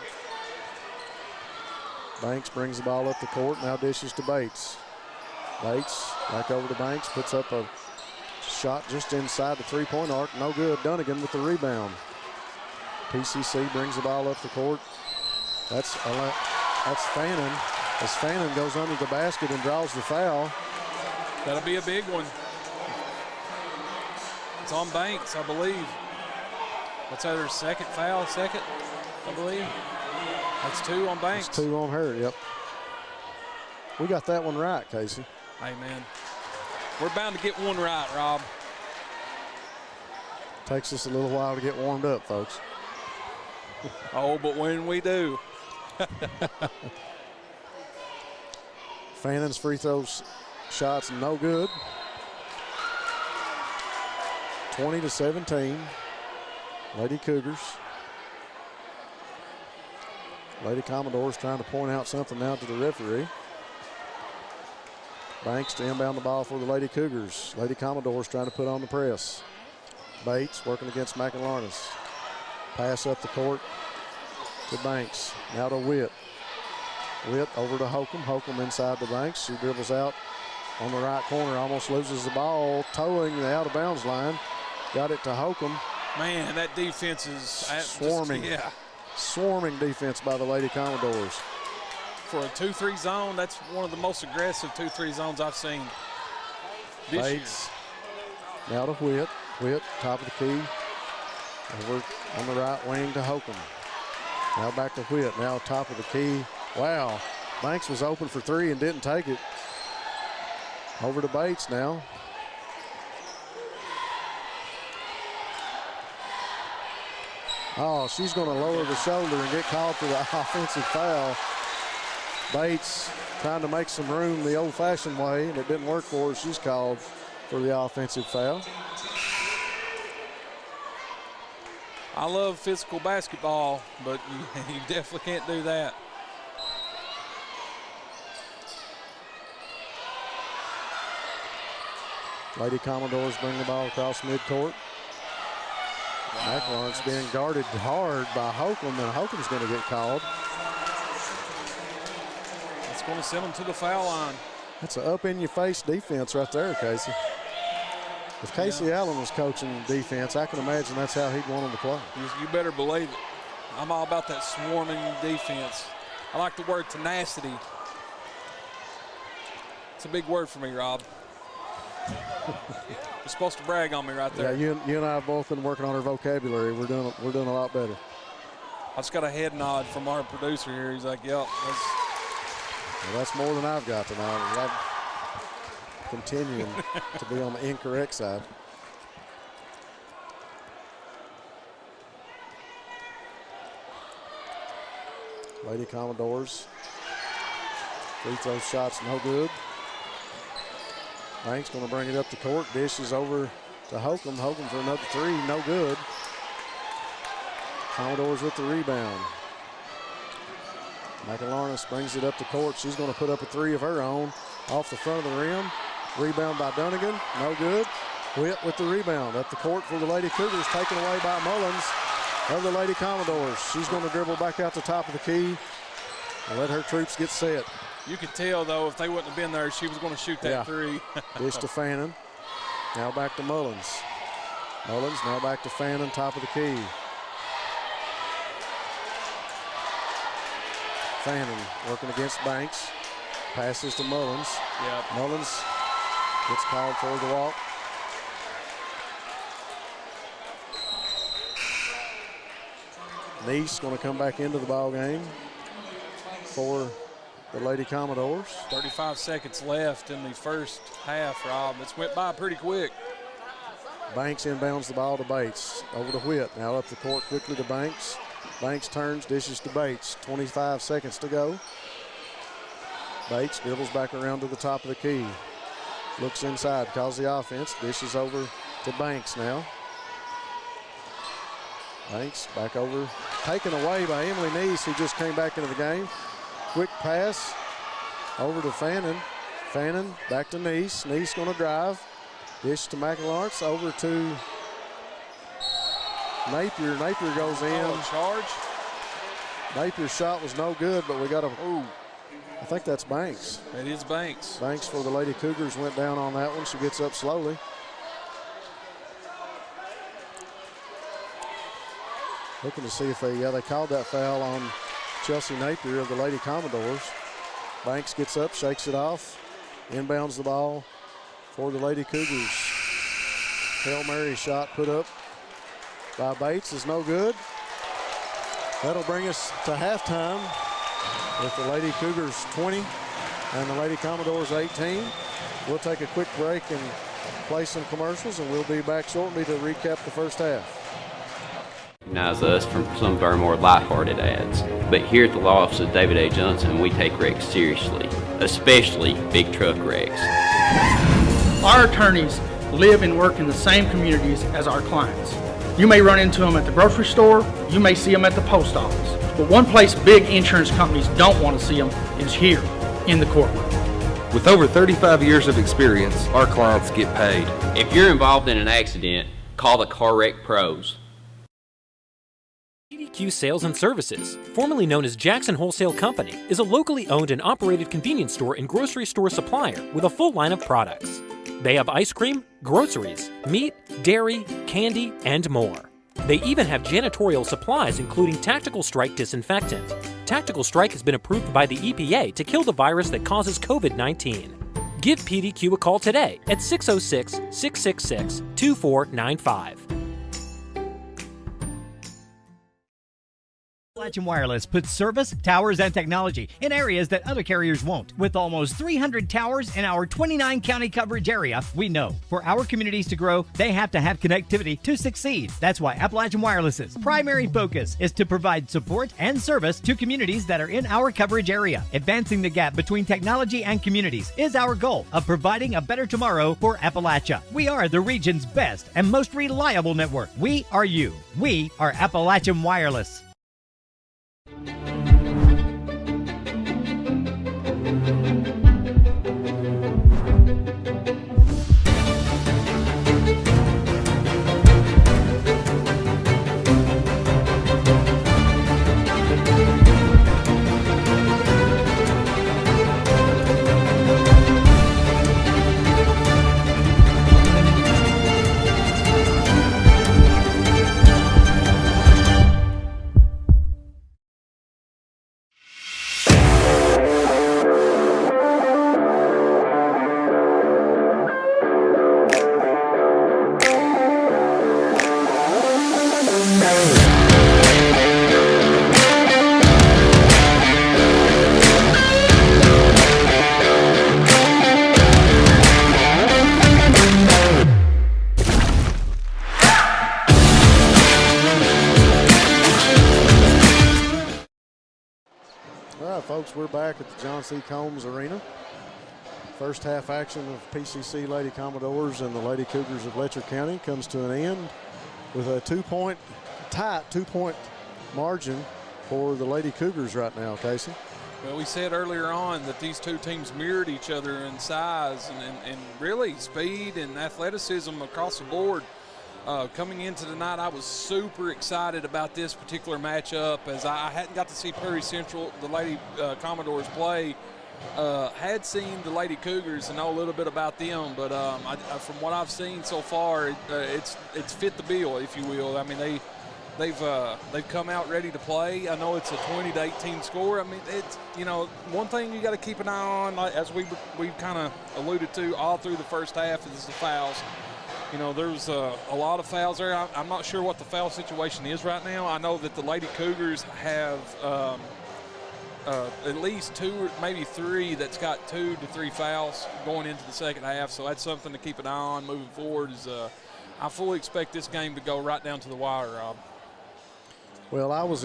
Banks brings the ball up the court, now dishes to Bates. Bates back over to Banks, puts up a shot just inside the 3-point arc, no good. Dunnigan with the rebound. PCC brings the ball up the court. That's Fannin. As Fannin goes under the basket and draws the foul. That'll be a big one. It's on Banks, I believe. What's that, her second foul, I believe? That's 2 on Banks. That's 2 on her, yep. We got that one right, Casey. Hey, man. We're bound to get one right, Rob. Takes us a little while to get warmed up, folks. Oh, but when we do. Fannin's free throws shots, no good. 20-17. Lady Cougars. Lady Commodores trying to point out something now to the referee. Banks to inbound the ball for the Lady Cougars. Lady Commodores trying to put on the press. Bates working against McInlarnis. Pass up the court to Banks. Now to Witt. Witt over to Holcomb. Holcomb inside the Banks. She dribbles out on the right corner. Almost loses the ball. Towing the out of bounds line. Got it to Holcomb. Man, that defense is swarming. Yeah. Swarming defense by the Lady Commodores. For a 2-3 zone, that's one of the most aggressive 2-3 zones I've seen this Bates. Now to Witt. Witt, top of the key. Over on the right wing to Holcomb. Now back to Witt. Now top of the key. Wow. Banks was open for three and didn't take it. Over to Bates now. Oh, she's going to lower the shoulder and get called for the offensive foul. Bates trying to make some room the old-fashioned way, and it didn't work for her. She's called for the offensive foul. I love physical basketball, but you definitely can't do that. Lady Commodores bring the ball across midcourt. Wow, McInlarnis being guarded hard by Holcomb, and Holcomb's going to get called. It's going to send them to the foul line. That's an up-in-your-face defense right there, Casey. If Casey Allen was coaching defense, I can imagine that's how he'd want them to play. You better believe it. I'm all about that swarming defense. I like the word tenacity. It's a big word for me, Rob. You're supposed to brag on me right there. Yeah, you and I have both been working on our vocabulary. We're doing a lot better. I just got a head nod from our producer here. He's like, yep. That's more than I've got tonight. I'm continuing to be on the incorrect side. Lady Commodores. Free throw shots no good. Banks going to bring it up the court. Dishes over to Holcomb. Holcomb for another three. No good. Commodores with the rebound. McInlarnis brings it up the court. She's going to put up a three of her own off the front of the rim. Rebound by Dunnigan. No good. Witt with the rebound up the court for the Lady Cougars. Taken away by Mullins of the Lady Commodores. She's going to dribble back out the top of the key and let her troops get set. You could tell, though, if they wouldn't have been there, she was going to shoot that three. Dish to Fannin. Now back to Mullins. Mullins now back to Fannin, top of the key. Fannin working against Banks. Passes to Mullins. Yep. Mullins gets called for the walk. Neese going to come back into the ball game for the Lady Commodores. 35 seconds left in the first half, Rob. It's went by pretty quick. Banks inbounds the ball to Bates. Over to Witt. Now up the court quickly to Banks. Banks turns, dishes to Bates. 25 seconds to go. Bates dribbles back around to the top of the key. Looks inside, calls the offense. Dishes over to Banks now. Banks back over. Taken away by Emily Neese, who just came back into the game. Quick pass over to Fannin. Fannin back to Neese. Neese going to drive. Dish to McInlarnis. Over to Napier. Napier goes in. Charge. Napier's shot was no good, but we got a. Ooh, I think that's Banks. It is Banks. Banks for the Lady Cougars went down on that one. She gets up slowly. Looking to see if they called that foul on Chelsea Napier of the Lady Commodores. Banks gets up, shakes it off, inbounds the ball for the Lady Cougars. Hail Mary shot put up by Bates is no good. That'll bring us to halftime with the Lady Cougars 20 and the Lady Commodores 18. We'll take a quick break and play some commercials, and we'll be back shortly to recap the first half. Recognize us from some of our more lighthearted ads. But here at the law office of David A. Johnson, we take wrecks seriously, especially big truck wrecks. Our attorneys live and work in the same communities as our clients. You may run into them at the grocery store, you may see them at the post office, but one place big insurance companies don't want to see them is here, in the courtroom. With over 35 years of experience, our clients get paid. If you're involved in an accident, call the Car Wreck Pros. PDQ Sales and Services, formerly known as Jackson Wholesale Company, is a locally owned and operated convenience store and grocery store supplier with a full line of products. They have ice cream, groceries, meat, dairy, candy, and more. They even have janitorial supplies including Tactical Strike disinfectant. Tactical Strike has been approved by the EPA to kill the virus that causes COVID-19. Give PDQ a call today at 606-666-2495. Appalachian Wireless puts service, towers, and technology in areas that other carriers won't. With almost 300 towers in our 29-county coverage area, we know for our communities to grow, they have to have connectivity to succeed. That's why Appalachian Wireless's primary focus is to provide support and service to communities that are in our coverage area. Advancing the gap between technology and communities is our goal of providing a better tomorrow for Appalachia. We are the region's best and most reliable network. We are you. We are Appalachian Wireless. Folks, we're back at the John C. Combs Arena. First half action of PCC Lady Commodores and the Lady Cougars of Letcher County comes to an end with a tight two-point margin for the Lady Cougars right now, Casey. Well, we said earlier on that these two teams mirrored each other in size and really speed and athleticism across the board. Coming into tonight, I was super excited about this particular matchup as I hadn't got to see Perry Central, the Lady Commodores, play. Had seen the Lady Cougars and know a little bit about them, but from what I've seen so far, it's fit the bill, if you will. I mean, they've come out ready to play. I know it's a 20-18 score. I mean, it's, one thing you got to keep an eye on, as we've kind of alluded to all through the first half, is the fouls. There's a lot of fouls there. I'm not sure what the foul situation is right now. I know that the Lady Cougars have at least two or maybe three that's got 2 to 3 fouls going into the second half. So that's something to keep an eye on moving forward. I fully expect this game to go right down to the wire, Rob. Well, I was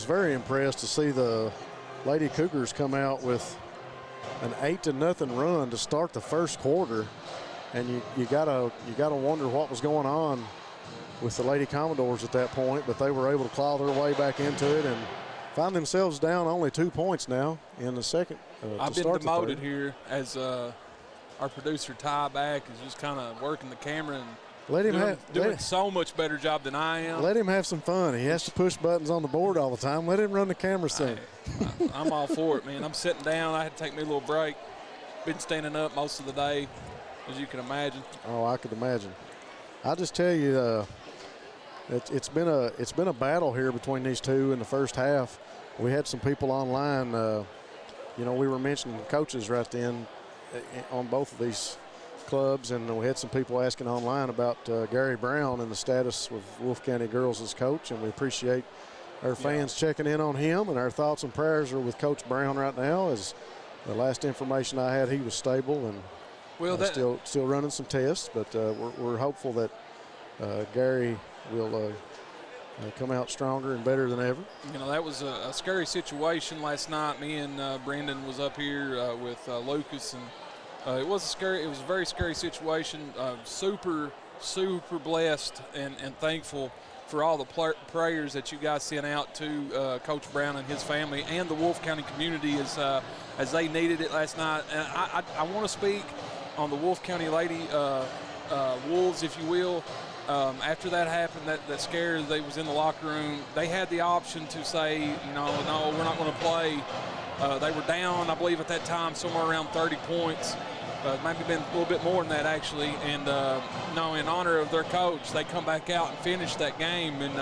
very impressed to see the Lady Cougars come out with an 8-0 run to start the first quarter. And you gotta wonder what was going on with the Lady Commodores at that point, but they were able to claw their way back into it and find themselves down only 2 points now in the second. I've been demoted here as our producer Ty back is just kind of working the camera and doing so much better job than I am. Let him have some fun. He has to push buttons on the board all the time. Let him run the camera scene. I'm all for it, man. I'm sitting down. I had to take me a little break. Been standing up most of the day, as you can imagine. Oh, I could imagine. I'll just tell you, it's been a battle here between these two in the first half. We had some people online. We were mentioning coaches right then on both of these clubs, and we had some people asking online about Gary Brown and the status with Wolfe County Girls as coach, and we appreciate our fans checking in on him, and our thoughts and prayers are with Coach Brown right now. As the last information I had, he was stable and still running some tests, but we're hopeful that Gary will come out stronger and better than ever. That was a scary situation last night. Me and Brendan was up here with Lucas, and It was scary. It was a very scary situation. Super blessed and thankful for all the prayers that you guys sent out to Coach Brown and his family and the Wolfe County community as they needed it last night. And I want to speak on the Wolfe County Lady Wolves, if you will. After that happened, that scare that was in the locker room, they had the option to say, no, we're not going to play. They were down, I believe, at that time somewhere around 30 points. Maybe been a little bit more than that, actually. And, in honor of their coach, they come back out and finish that game. And,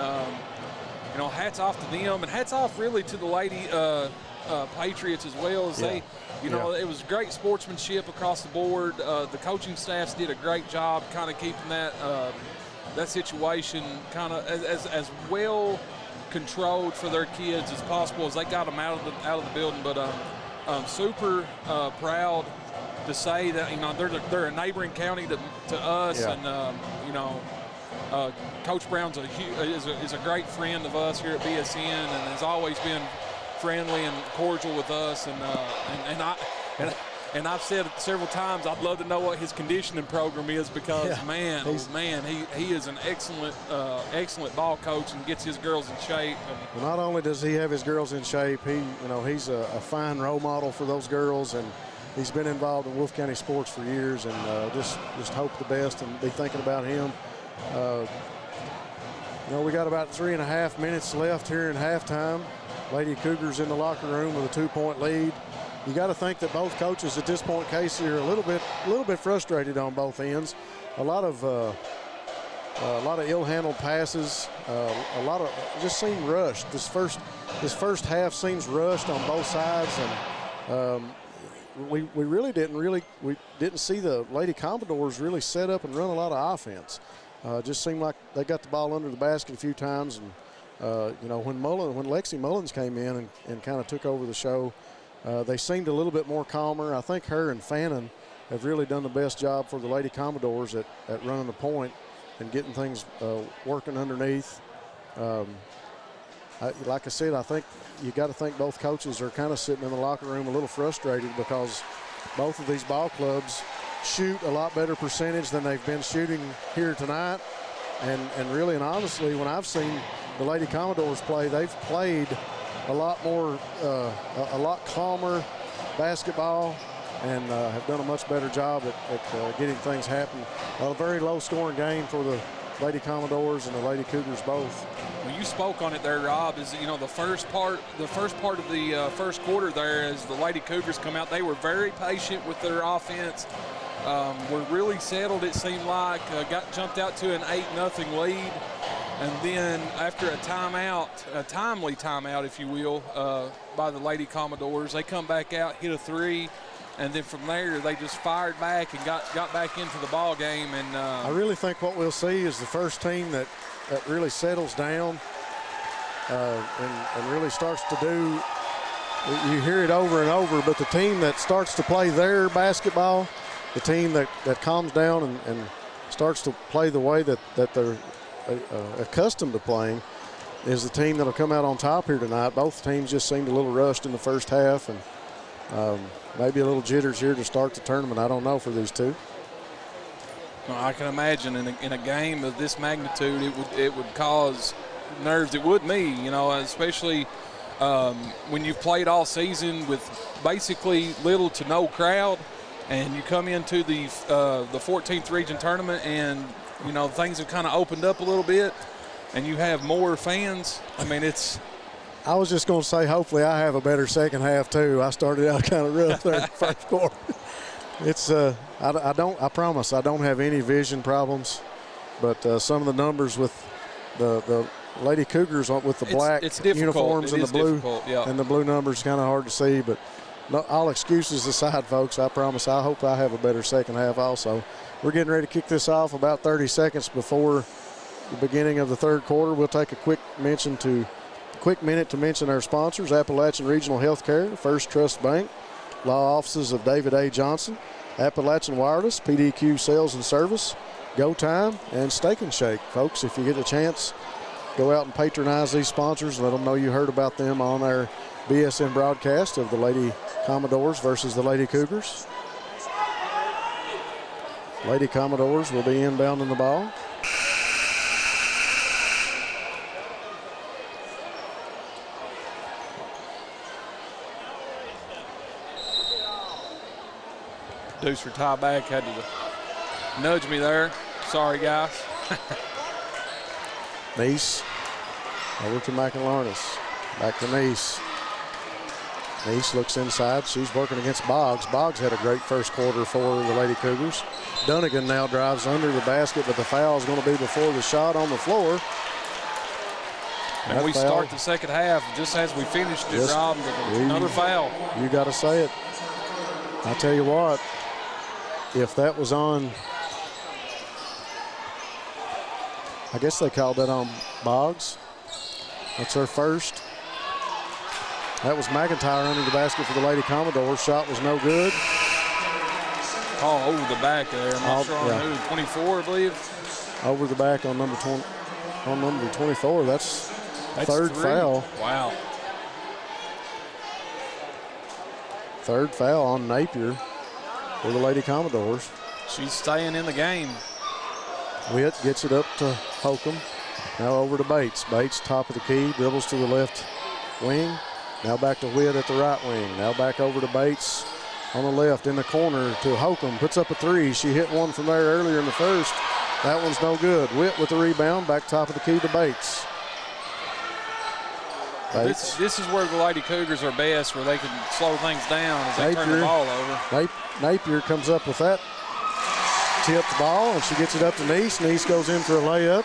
hats off to them. And hats off, really, to the Lady Patriots as well. As they, it was great sportsmanship across the board. The coaching staffs did a great job kind of keeping that situation kind of as well controlled for their kids as possible as they got them out of the building. But super proud to say that they're a neighboring county to us, and Coach Brown's is a great friend of us here at BSN, and has always been friendly and cordial with us. And I've said it several times, I'd love to know what his conditioning program is, because he is an excellent ball coach and gets his girls in shape. Well, not only does he have his girls in shape, he's a fine role model for those girls, and he's been involved in Wolfe County sports for years, and just hope the best and be thinking about him. We got about 3.5 minutes left here in halftime. Lady Cougars in the locker room with a 2-point lead. You got to think that both coaches at this point, Casey, are a little bit frustrated on both ends. A lot of ill-handled passes. It just seemed rushed. This first half seems rushed on both sides, and we didn't see the Lady Commodores really set up and run a lot of offense. Just seemed like they got the ball under the basket a few times, and when Lexi Mullins came in and kind of took over the show, they seemed a little bit more calmer. I think her and Fannin have really done the best job for the Lady Commodores at running the point and getting things working underneath. Like I said, I think you got to think both coaches are kind of sitting in the locker room a little frustrated, because both of these ball clubs shoot a lot better percentage than they've been shooting here tonight. And really and honestly, when I've seen the Lady Commodores play, they've played a lot more, a lot calmer basketball, and have done a much better job at getting things happen. A very low-scoring game for the Lady Commodores and the Lady Cougars both. Well, you spoke on it there, Rob. Is the first part of the first quarter there, as the Lady Cougars come out, they were very patient with their offense. Were really settled, it seemed like. Got jumped out to an 8-0 lead. And then after a timely timeout, if you will, by the Lady Commodores, they come back out, hit a 3, and then from there they just fired back and got back into the ball game. And I really think what we'll see is the first team that really settles down and really starts to do. You hear it over and over, but the team that starts to play their basketball, the team that calms down and starts to play the way that they're accustomed to playing, is the team that'll come out on top here tonight. Both teams just seemed a little rushed in the first half, and maybe a little jitters here to start the tournament. I don't know for these two. Well, I can imagine in a game of this magnitude, it would cause nerves. It would me, especially when you've played all season with basically little to no crowd, and you come into the 14th region tournament, and things have kind of opened up a little bit, and you have more fans. I mean, I was just going to say, hopefully I have a better second half too. I started out kind of rough there in the first quarter. It's I promise I don't have any vision problems, but some of the numbers with the Lady Cougars with the black uniforms and the blue and the blue numbers kind of hard to see. But all excuses aside, folks, I promise I hope I have a better second half also. We're getting ready to kick this off about 30 seconds before the beginning of the third quarter. We'll take a quick minute to mention our sponsors: Appalachian Regional Healthcare, First Trust Bank, Law Offices of David A. Johnson, Appalachian Wireless, PDQ Sales and Service, Go Time, and Steak and Shake. Folks, if you get a chance, go out and patronize these sponsors and let them know you heard about them on our BSN broadcast of the Lady Commodores versus the Lady Cougars. Lady Commodores will be inbounding the ball. Producer Ty back had to nudge me there. Sorry, guys. Nice. Over to McInlarnis. Back to Nice. Nice looks inside. She's working against Boggs. Boggs had a great first quarter for the Lady Cougars. Dunnigan now drives under the basket, but the foul is going to be before the shot on the floor. And we start the second half just as we finished it, Rob. Another foul. You got to say it. I tell you what, if that was on, I guess they called that on Boggs. That's her first. That was McIntyre under the basket for the Lady Commodores. Shot was no good. Oh, over the back there. I'm not sure on who. 24, I believe. Over the back on number 20. On number 24. That's third foul. Wow. Third foul on Napier for the Lady Commodores. She's staying in the game. Witt gets it up to Holcomb. Now over to Bates. Bates, top of the key, dribbles to the left wing. Now back to Witt at the right wing. Now back over to Bates on the left in the corner to Holcomb. Puts up a three. She hit one from there earlier in the first. That one's no good. Witt with the rebound. Back top of the key to Bates. This is where the Lady Cougars are best, where they can slow things down as they turn the ball over. Napier comes up with that tipped ball, and she gets it up to Nice. Nice goes in for a layup.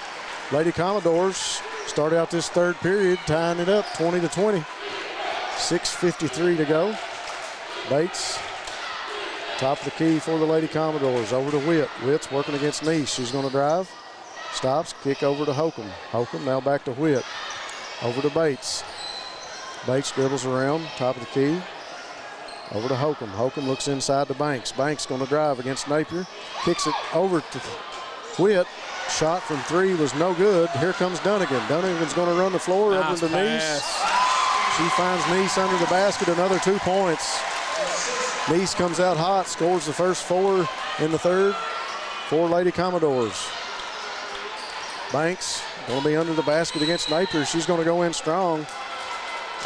Lady Commodores start out this third period, tying it up 20-20. 6:53 to go. Bates, top of the key for the Lady Commodores. Over to Witt. Witt's working against Nice. She's going to drive. Stops, kick over to Holcomb. Holcomb now back to Witt. Over to Bates. Bates dribbles around, top of the key. Over to Holcomb. Holcomb looks inside to Banks. Banks going to drive against Napier. Kicks it over to Witt. Shot from three was no good. Here comes Dunnigan. Dunnigan's going to run the floor over to Nice. She finds Nice under the basket, another 2 points. Nice comes out hot, scores the first four in the third for Lady Commodores. Banks going to be under the basket against Napier. She's going to go in strong.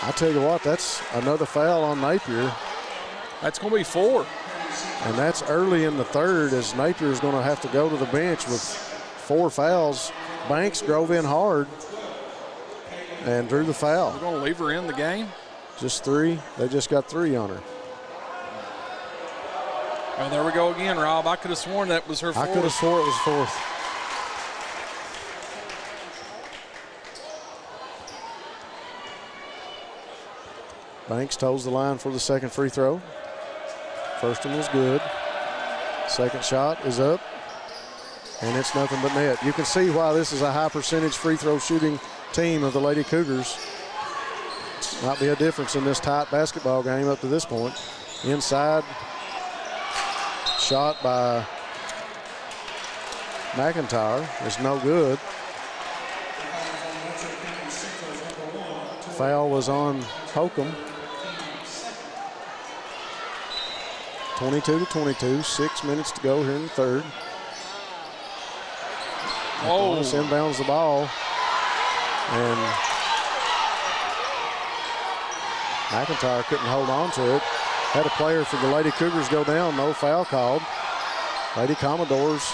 I tell you what, that's another foul on Napier. That's going to be 4. And that's early in the third, as Napier is going to have to go to the bench with 4 fouls. Banks drove in hard and drew the foul. We're going to leave her in the game? Just 3. They just got 3 on her. Oh, there we go again, Rob. I could have sworn that was her 4th. I could have swore it was 4th. Banks toes the line for the second free throw. First one was good. Second shot is up, and it's nothing but net. You can see why this is a high percentage free throw shooting team of the Lady Cougars. Might be a difference in this tight basketball game up to this point. Inside shot by McIntyre is no good. Foul was on Holcomb. 22-22, 6 minutes to go here in the third. Oh, inbounds the ball, and McIntyre couldn't hold on to it. Had a player for the Lady Cougars go down, no foul called. Lady Commodores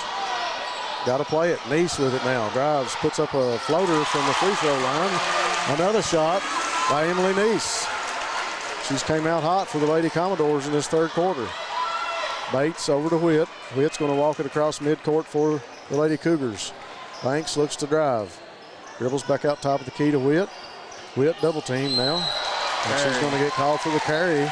got to play it. Nice with it now, drives, puts up a floater from the free throw line. Another shot by Emily Nice. She's came out hot for the Lady Commodores in this third quarter. Bates over to Witt. Witt's going to walk it across midcourt for the Lady Cougars. Banks looks to drive. Dribbles back out top of the key to Witt. Witt double team now. And she's going to get called for the carry.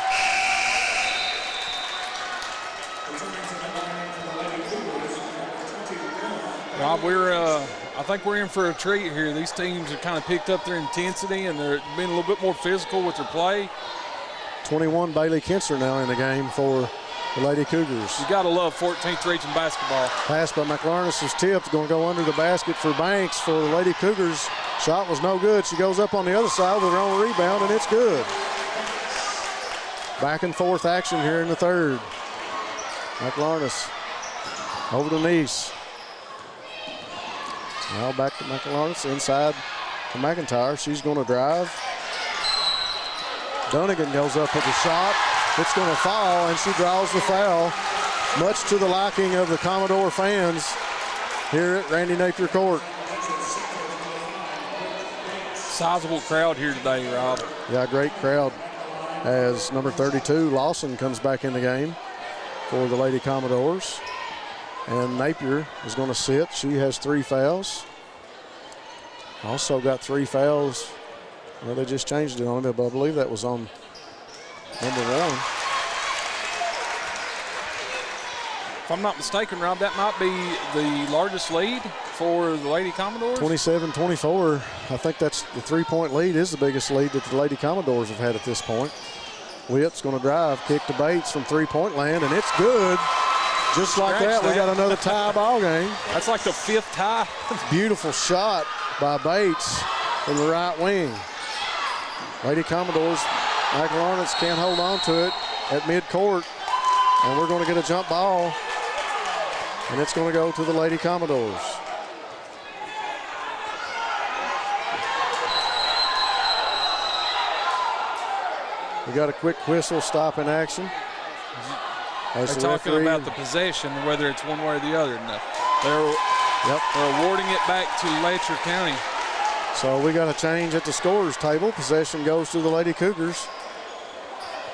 Rob, I think we're in for a treat here. These teams have kind of picked up their intensity, and they're being a little bit more physical with their play. 21 Bailey Kinser now in the game for the Lady Cougars. You got to love 14th region basketball. Pass by McLarnis is tipped, going to go under the basket for Banks for the Lady Cougars. Shot was no good. She goes up on the other side with her own rebound, and it's good. Back and forth action here in the third. McLarnis Over to Nice. Now back to McLaurin, inside to McIntyre. She's going to drive. Dunnigan goes up with the shot. It's going to fall, and she draws the foul, much to the liking of the Commodore fans here at Randy Napier Court. Sizable crowd here today, Rob. Yeah, great crowd as number 32, Lawson, comes back in the game for the Lady Commodores. And Napier is going to sit. She has 3 fouls. Also got 3 fouls. Well, they just changed it on it, but I believe that was on number 1. If I'm not mistaken, Rob, that might be the largest lead for the Lady Commodores. 27-24. I think that's the 3-point lead is the biggest lead that the Lady Commodores have had at this point. Witt's going to drive, kick to Bates from 3-point land, and it's good. Just like that, we got another tie ball game. That's like the 5th tie. Beautiful shot by Bates from the right wing. Lady Commodores, Michael Arnotts can't hold on to it at midcourt, and we're going to get a jump ball, and it's going to go to the Lady Commodores. We got a quick whistle stop in action. They're talking about the possession, whether it's one way or the other. They're awarding it back to Letcher County. So we got a change at the scorers table. Possession goes to the Lady Cougars.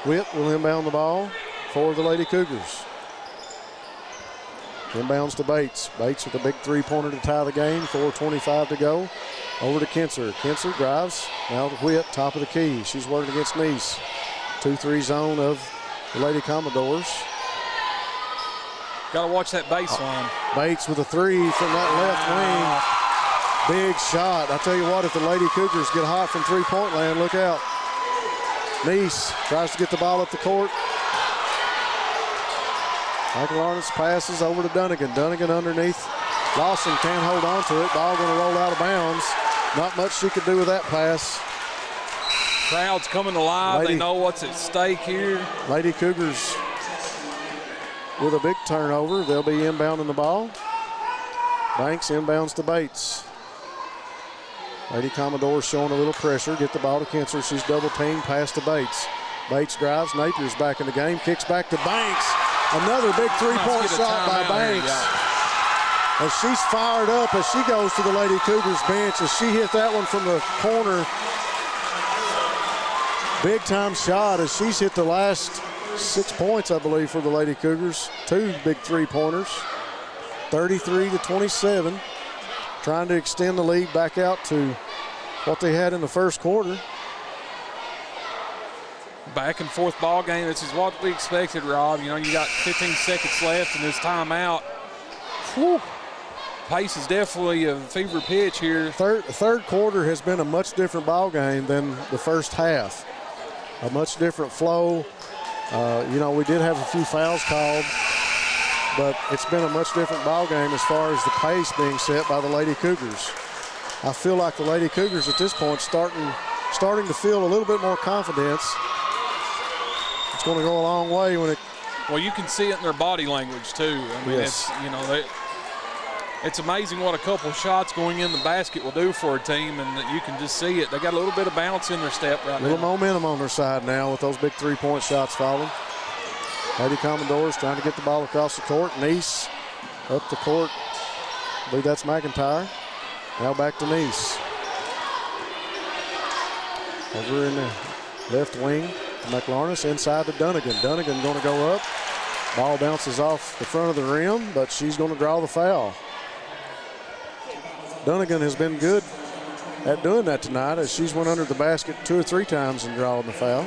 Witt will inbound the ball for the Lady Cougars. Inbounds to Bates. Bates with a big 3-pointer to tie the game. 4:25 to go. Over to Kinser. Kinser drives. Now to Witt, top of the key. She's working against Nice. 2-3 zone of the Lady Commodores. Got to watch that baseline. Bates with a 3 from that left wing. Big shot. I tell you what, if the Lady Cougars get hot from 3-point land, look out. Nice tries to get the ball up the court. Michael Arnotts passes over to Dunnigan. Dunnigan underneath. Lawson can't hold on to it. Ball going to roll out of bounds. Not much she could do with that pass. Crowd's coming alive. They know what's at stake here. Lady Cougars with a big turnover. They'll be inbounding the ball. Banks inbounds to Bates. Lady Commodore showing a little pressure. Get the ball to Kinser. She's double teamed. Pass to Bates. Bates drives. Napier's back in the game. Kicks back to Banks. Another big 3-point shot by Banks. As she's fired up as she goes to the Lady Cougars bench. As she hit that one from the corner. Big time shot as she's hit the last 6 points, I believe, for the Lady Cougars. 2 big 3-pointers. 33-27. Trying to extend the lead back out to what they had in the first quarter. Back and forth ball game. This is what we expected, Rob. You know, you got 15 seconds left in this timeout. Whew. Pace is definitely a fever pitch here. Third quarter has been a much different ball game than the first half. A much different flow. You know, we did have a few fouls called, but it's been a much different ball game as far as the pace being set by the Lady Cougars. I feel like the Lady Cougars at this point starting to feel a little bit more confidence. It's going to go a long way when it. Well, you can see it in their body language too. I mean, yes. It's, you know, it's amazing what a couple of shots going in the basket will do for a team, and that you can just see it. They got a little bit of bounce in their step right now. A little momentum on their side now with those big 3-point shots falling. Lady Commodores trying to get the ball across the court. Nice up the court. I believe that's McIntyre. Now back to Nice. Over in the left wing to McLaurin, inside to Dunnigan. Dunnigan going to go up. Ball bounces off the front of the rim, but she's going to draw the foul. Dunnigan has been good at doing that tonight as she's went under the basket 2 or 3 times and drawing the foul.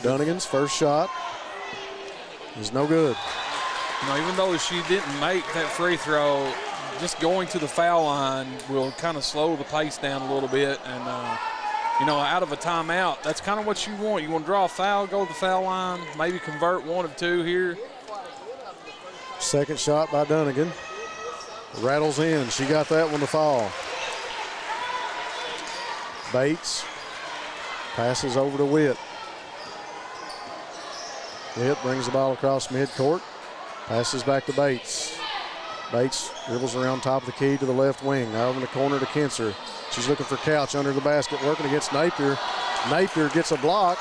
Dunnigan's first shot is no good. You know, even though she didn't make that free throw, just going to the foul line will kind of slow the pace down a little bit. And, you know, out of a timeout, that's kind of what you want. You want to draw a foul, go to the foul line, maybe convert 1 of 2 here. Second shot by Dunnigan. Rattles in. She got that one to fall. Bates passes over to Witt. Witt brings the ball across midcourt. Passes back to Bates. Bates dribbles around top of the key to the left wing. Now over in the corner to Kinser. She's looking for Couch under the basket, working against Napier. Napier gets a block.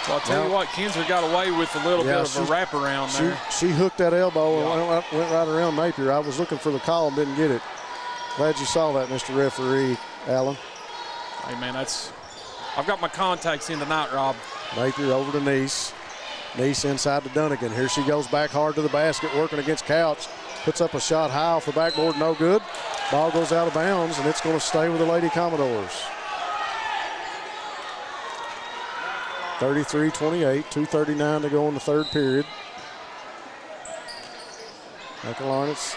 Well, I'll tell you what, Kinser got away with a little bit of a wraparound there. She hooked that elbow and went right around Napier. I was looking for the call and didn't get it. Glad you saw that, Mr. Referee, Allen. Hey, man, I've got my contacts in tonight, Rob. Napier over to Neese. Neese inside to Dunnigan. Here she goes back hard to the basket, working against Couch. Puts up a shot high off the backboard, no good. Ball goes out of bounds, and it's going to stay with the Lady Commodores. 33-28, 2:39 to go in the third period. Michael Arnitz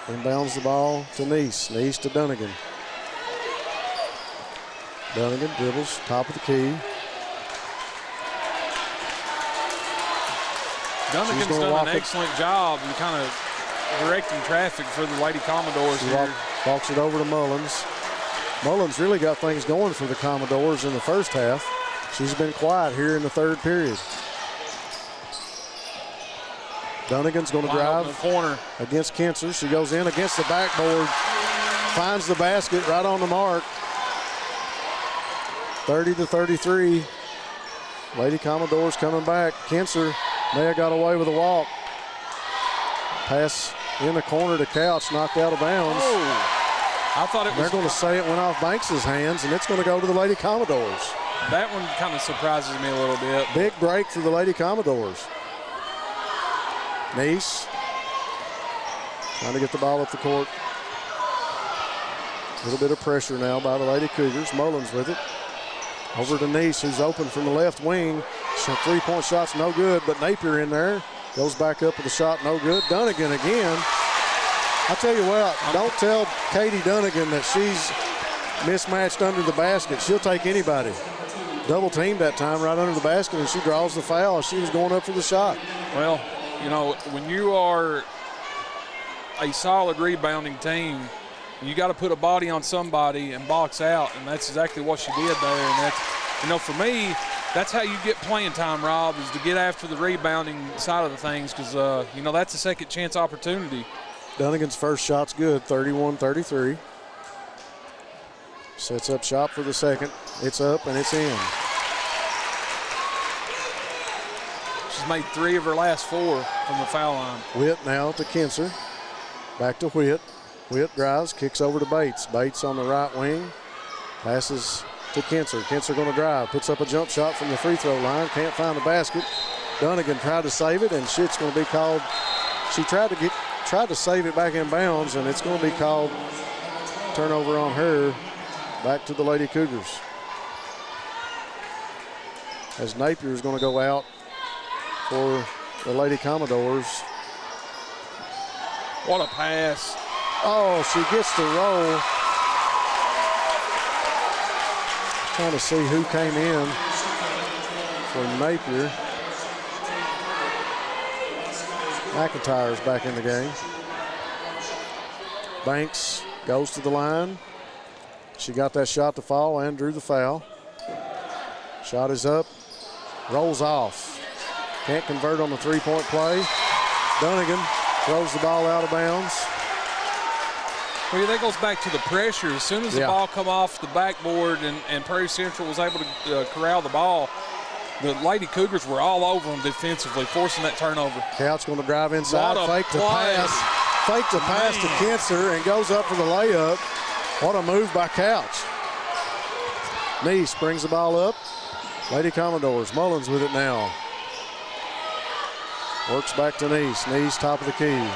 inbounds the ball to Neese. Neese to Dunnigan. Dunnigan dribbles, top of the key. Dunnigan's done an excellent job in kind of directing traffic for the Lady Commodores here. Walks it over to Mullins. Mullins really got things going for the Commodores in the first half. She's been quiet here in the third period. Dunnigan's going to drive in the corner against Kinser. She goes in against the backboard, finds the basket right on the mark. 30-33. Lady Commodores coming back. Kinser may have got away with a walk. Pass in the corner to Couch, knocked out of bounds. Oh, I thought it was. They're going to say it went off Banks' hands, and it's going to go to the Lady Commodores. That one kind of surprises me a little bit. Big break for the Lady Commodores. Neese trying to get the ball up the court. A little bit of pressure now by the Lady Cougars. Mullins with it. Over to Neese, who's open from the left wing. Some three-point shots, no good, but Napier in there. Goes back up with a shot, no good. Dunnigan again. I tell you what, don't tell Katie Dunnigan that she's mismatched under the basket. She'll take anybody. Double teamed that time right under the basket, and she draws the foul. She was going up for the shot. Well, you know, when you are a solid rebounding team, you got to put a body on somebody and box out, and that's exactly what she did there. And that's, you know, for me, that's how you get playing time, Rob, is to get after the rebounding side of the things, because, you know, that's a second chance opportunity. Dunnigan's first shot's good, 31-33. Sets up shot for the second. It's up and it's in. She's made 3 of her last 4 from the foul line. Witt now to Kinser. Back to Witt. Witt drives, kicks over to Bates. Bates on the right wing. Passes to Kinser. Kinser going to drive. Puts up a jump shot from the free throw line. Can't find the basket. Dunnigan tried to save it, and shit's going to be called. She tried to save it back in bounds, and it's going to be called turnover on her. Back to the Lady Cougars. As Napier is going to go out for the Lady Commodores. What a pass. Oh, she gets the roll. Trying to see who came in for Napier. McIntyre's back in the game. Banks goes to the line. She got that shot to fall and drew the foul. Shot is up, rolls off. Can't convert on the three-point play. Dunnigan throws the ball out of bounds. Well, that goes back to the pressure. As soon as the ball come off the backboard and Prairie Central was able to corral the ball, the Lady Cougars were all over them defensively, forcing that turnover. Couch going to drive inside, fake to pass to Kinser, and goes up for the layup. What a move by Couch. Neese brings the ball up. Lady Commodores, Mullins with it now. Works back to Neese. Neese top of the key.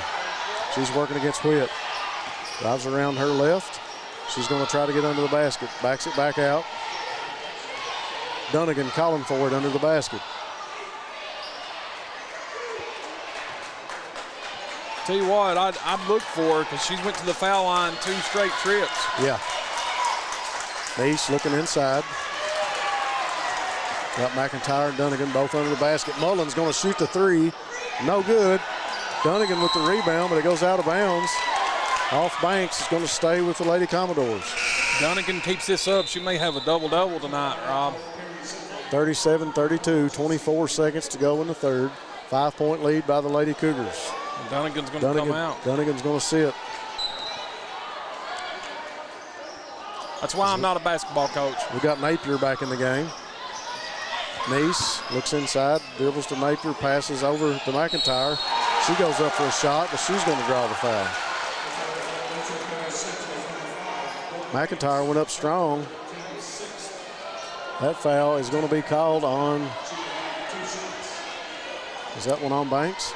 She's working against Witt. Drives around her left. She's going to try to get under the basket. Backs it back out. Dunnigan calling for it under the basket. Tell you what, I'd look for her because she went to the foul line 2 straight trips. Yeah. Neese looking inside. Got McIntyre and Dunnigan both under the basket. Mullins going to shoot the 3. No good. Dunnigan with the rebound, but it goes out of bounds. Off Banks is going to stay with the Lady Commodores. Dunnigan keeps this up. She may have a double-double tonight, Rob. 37-32, 24 seconds to go in the third. 5-point lead by the Lady Cougars. Dunnigan's going to come out. Dunnigan's going to sit. That's why I'm not a basketball coach. We got Napier back in the game. Nice looks inside, dribbles to Napier, passes over to McIntyre. She goes up for a shot, but she's going to draw the foul. McIntyre went up strong. That foul is going to be called on, is that one on Banks?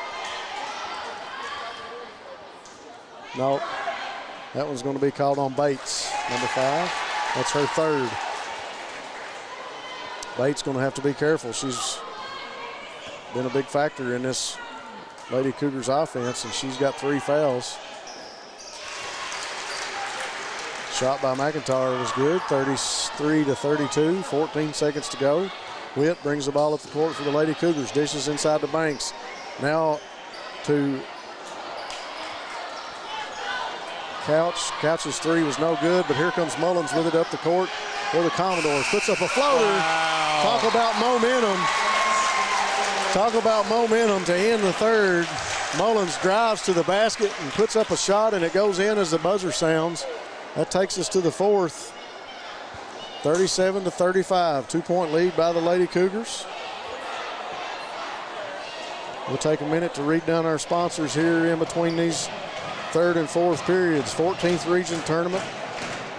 No, that one's going to be called on Bates, number 5. That's her third. Bates going to have to be careful. She's been a big factor in this Lady Cougars offense, and she's got 3 fouls. Shot by McIntyre was good, 33-32, 14 seconds to go. Witt brings the ball up the court for the Lady Cougars, dishes inside the Banks. Now to Couch. Couch's 3 was no good, but here comes Mullins with it up the court for the Commodores. Puts up a floater. Wow. Talk about momentum. Talk about momentum to end the third. Mullins drives to the basket and puts up a shot, and it goes in as the buzzer sounds. That takes us to the fourth. 37-35, 2-point lead by the Lady Cougars. We'll take a minute to read down our sponsors here in between these third and fourth periods. 14th Region Tournament.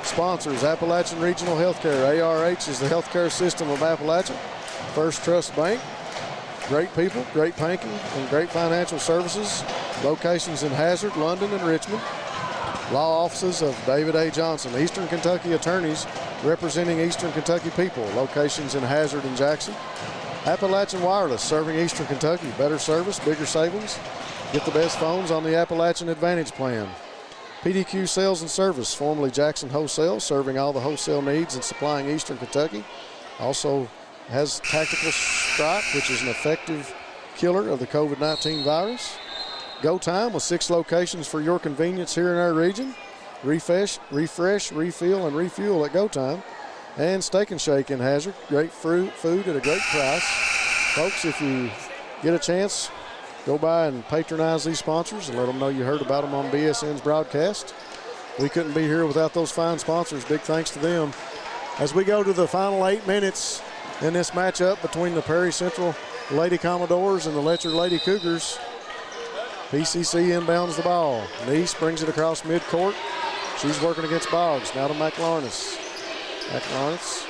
Sponsors, Appalachian Regional Healthcare. ARH is the healthcare system of Appalachia. First Trust Bank. Great people, great banking, and great financial services. Locations in Hazard, London, and Richmond. Law offices of David A. Johnson. Eastern Kentucky attorneys representing Eastern Kentucky people. Locations in Hazard and Jackson. Appalachian Wireless, serving Eastern Kentucky. Better service, bigger savings. Get the best phones on the Appalachian Advantage plan. PDQ Sales and Service, formerly Jackson Wholesale, serving all the wholesale needs and supplying Eastern Kentucky. Also has Tactical Strike, which is an effective killer of the COVID-19 virus. Go Time with 6 locations for your convenience here in our region. Refresh, refill, and refuel at Go Time. And Steak and Shake in Hazard. Great food at a great price. Folks, if you get a chance, go by and patronize these sponsors and let them know you heard about them on BSN's broadcast. We couldn't be here without those fine sponsors. Big thanks to them. As we go to the final 8 minutes in this matchup between the Perry Central Lady Commodores and the Letcher Lady Cougars, PCC inbounds the ball. Neese brings it across midcourt. She's working against Boggs. Now to McLarness. McLarness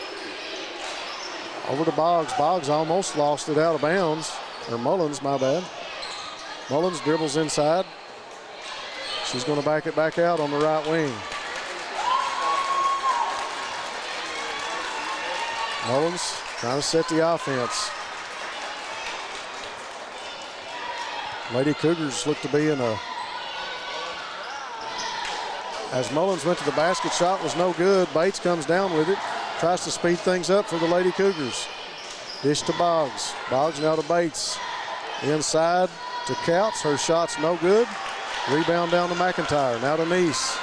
over to Boggs. Boggs almost lost it out of bounds. Or Mullins, my bad. Mullins dribbles inside. She's going to back it back out on the right wing. Mullins trying to set the offense. Lady Cougars look to be in a... As Mullins went to the basket, shot was no good. Bates comes down with it. Tries to speed things up for the Lady Cougars. Dish to Boggs. Boggs now to Bates. Inside to Couch. Her shot's no good. Rebound down to McIntyre. Now to Neese.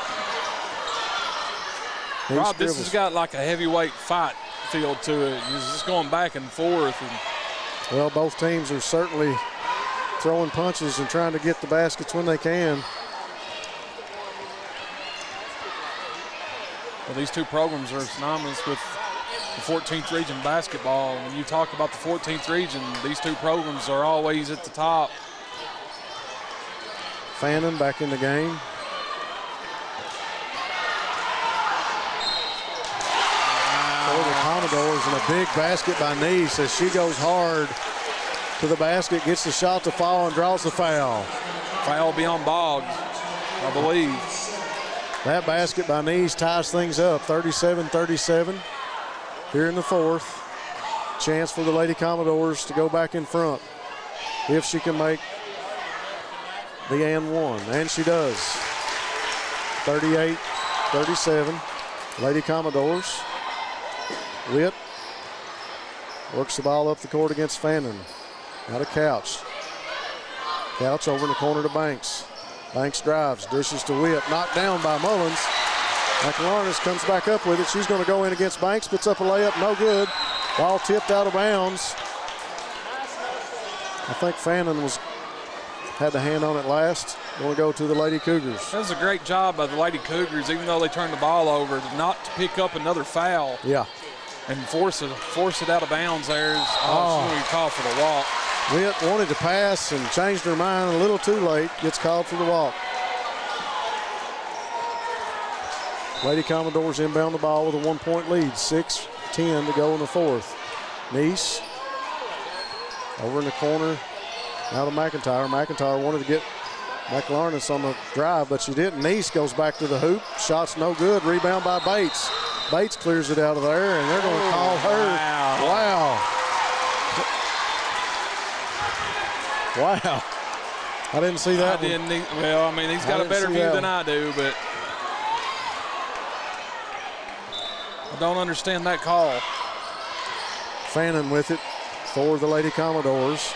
Rob, this has got like a heavyweight fight feel to it. It's just going back and forth. Well, both teams are certainly throwing punches and trying to get the baskets when they can. Well, these two programs are synonymous with the 14th Region basketball. When you talk about the 14th Region, these two programs are always at the top. Fannin back in the game. For the Commodores, and a big basket by Neese as she goes hard to the basket, gets the shot to fall and draws the foul. Foul beyond Boggs, I believe. That basket by Neese ties things up, 37-37 here in the fourth. Chance for the Lady Commodores to go back in front if she can make the and one, and she does. 38-37, Lady Commodores. Witt works the ball up the court against Fannin. Now to Couch. Couch over in the corner to Banks. Banks drives, dishes to Witt, knocked down by Mullins. McLarness comes back up with it. She's going to go in against Banks, puts up a layup, no good. Ball tipped out of bounds. I think Fannin had the hand on it last. Going to go to the Lady Cougars. That was a great job by the Lady Cougars, even though they turned the ball over, not to pick up another foul. Yeah. And force it out of bounds there. She's going to call for the walk. Witt wanted to pass and changed her mind a little too late. Gets called for the walk. Lady Commodores inbound the ball with a 1-point lead. 6:10 to go in the fourth. Neese over in the corner. Now to McIntyre. McIntyre wanted to get McLaurin on the drive, but she didn't. Neese goes back to the hoop. Shot's no good. Rebound by Bates. Bates clears it out of there, and they're going to call her. Wow. I didn't see that one. Well, I mean, he's got a better view than I do, but I don't understand that call. Fannin with it for the Lady Commodores.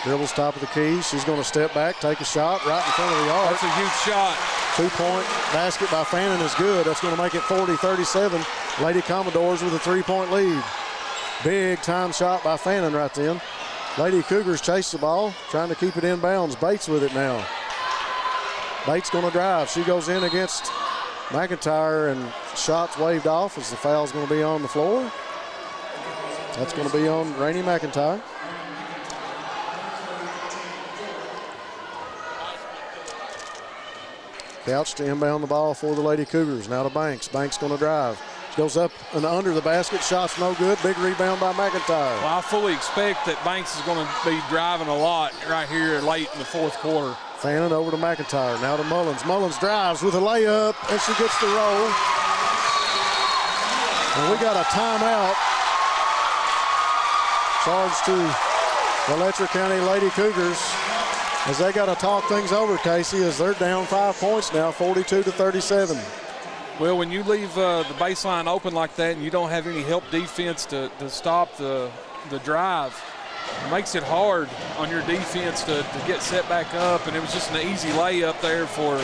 Dribbles top of the key. She's going to step back, take a shot right in front of the arc. That's a huge shot. 2-point basket by Fannin is good. That's going to make it 40-37. Lady Commodores with a 3-point lead. Big time shot by Fannin right then. Lady Cougars chase the ball, trying to keep it in bounds. Bates with it now. Bates going to drive. She goes in against McIntyre, and shots waved off as the foul's going to be on the floor. That's going to be on Rainey McIntyre. Couch to inbound the ball for the Lady Cougars. Now to Banks. Banks going to drive. She goes up and under the basket. Shot's no good. Big rebound by McIntyre. Well, I fully expect that Banks is going to be driving a lot right here late in the fourth quarter. Fannin over to McIntyre. Now to Mullins. Mullins drives with a layup, and she gets the roll. And we got a timeout charged to the Letcher County Lady Cougars, as they got to talk things over, Casey, as they're down 5 points now, 42-37. Well, when you leave the baseline open like that and you don't have any help defense to stop the drive, it makes it hard on your defense to get set back up, and it was just an easy layup there for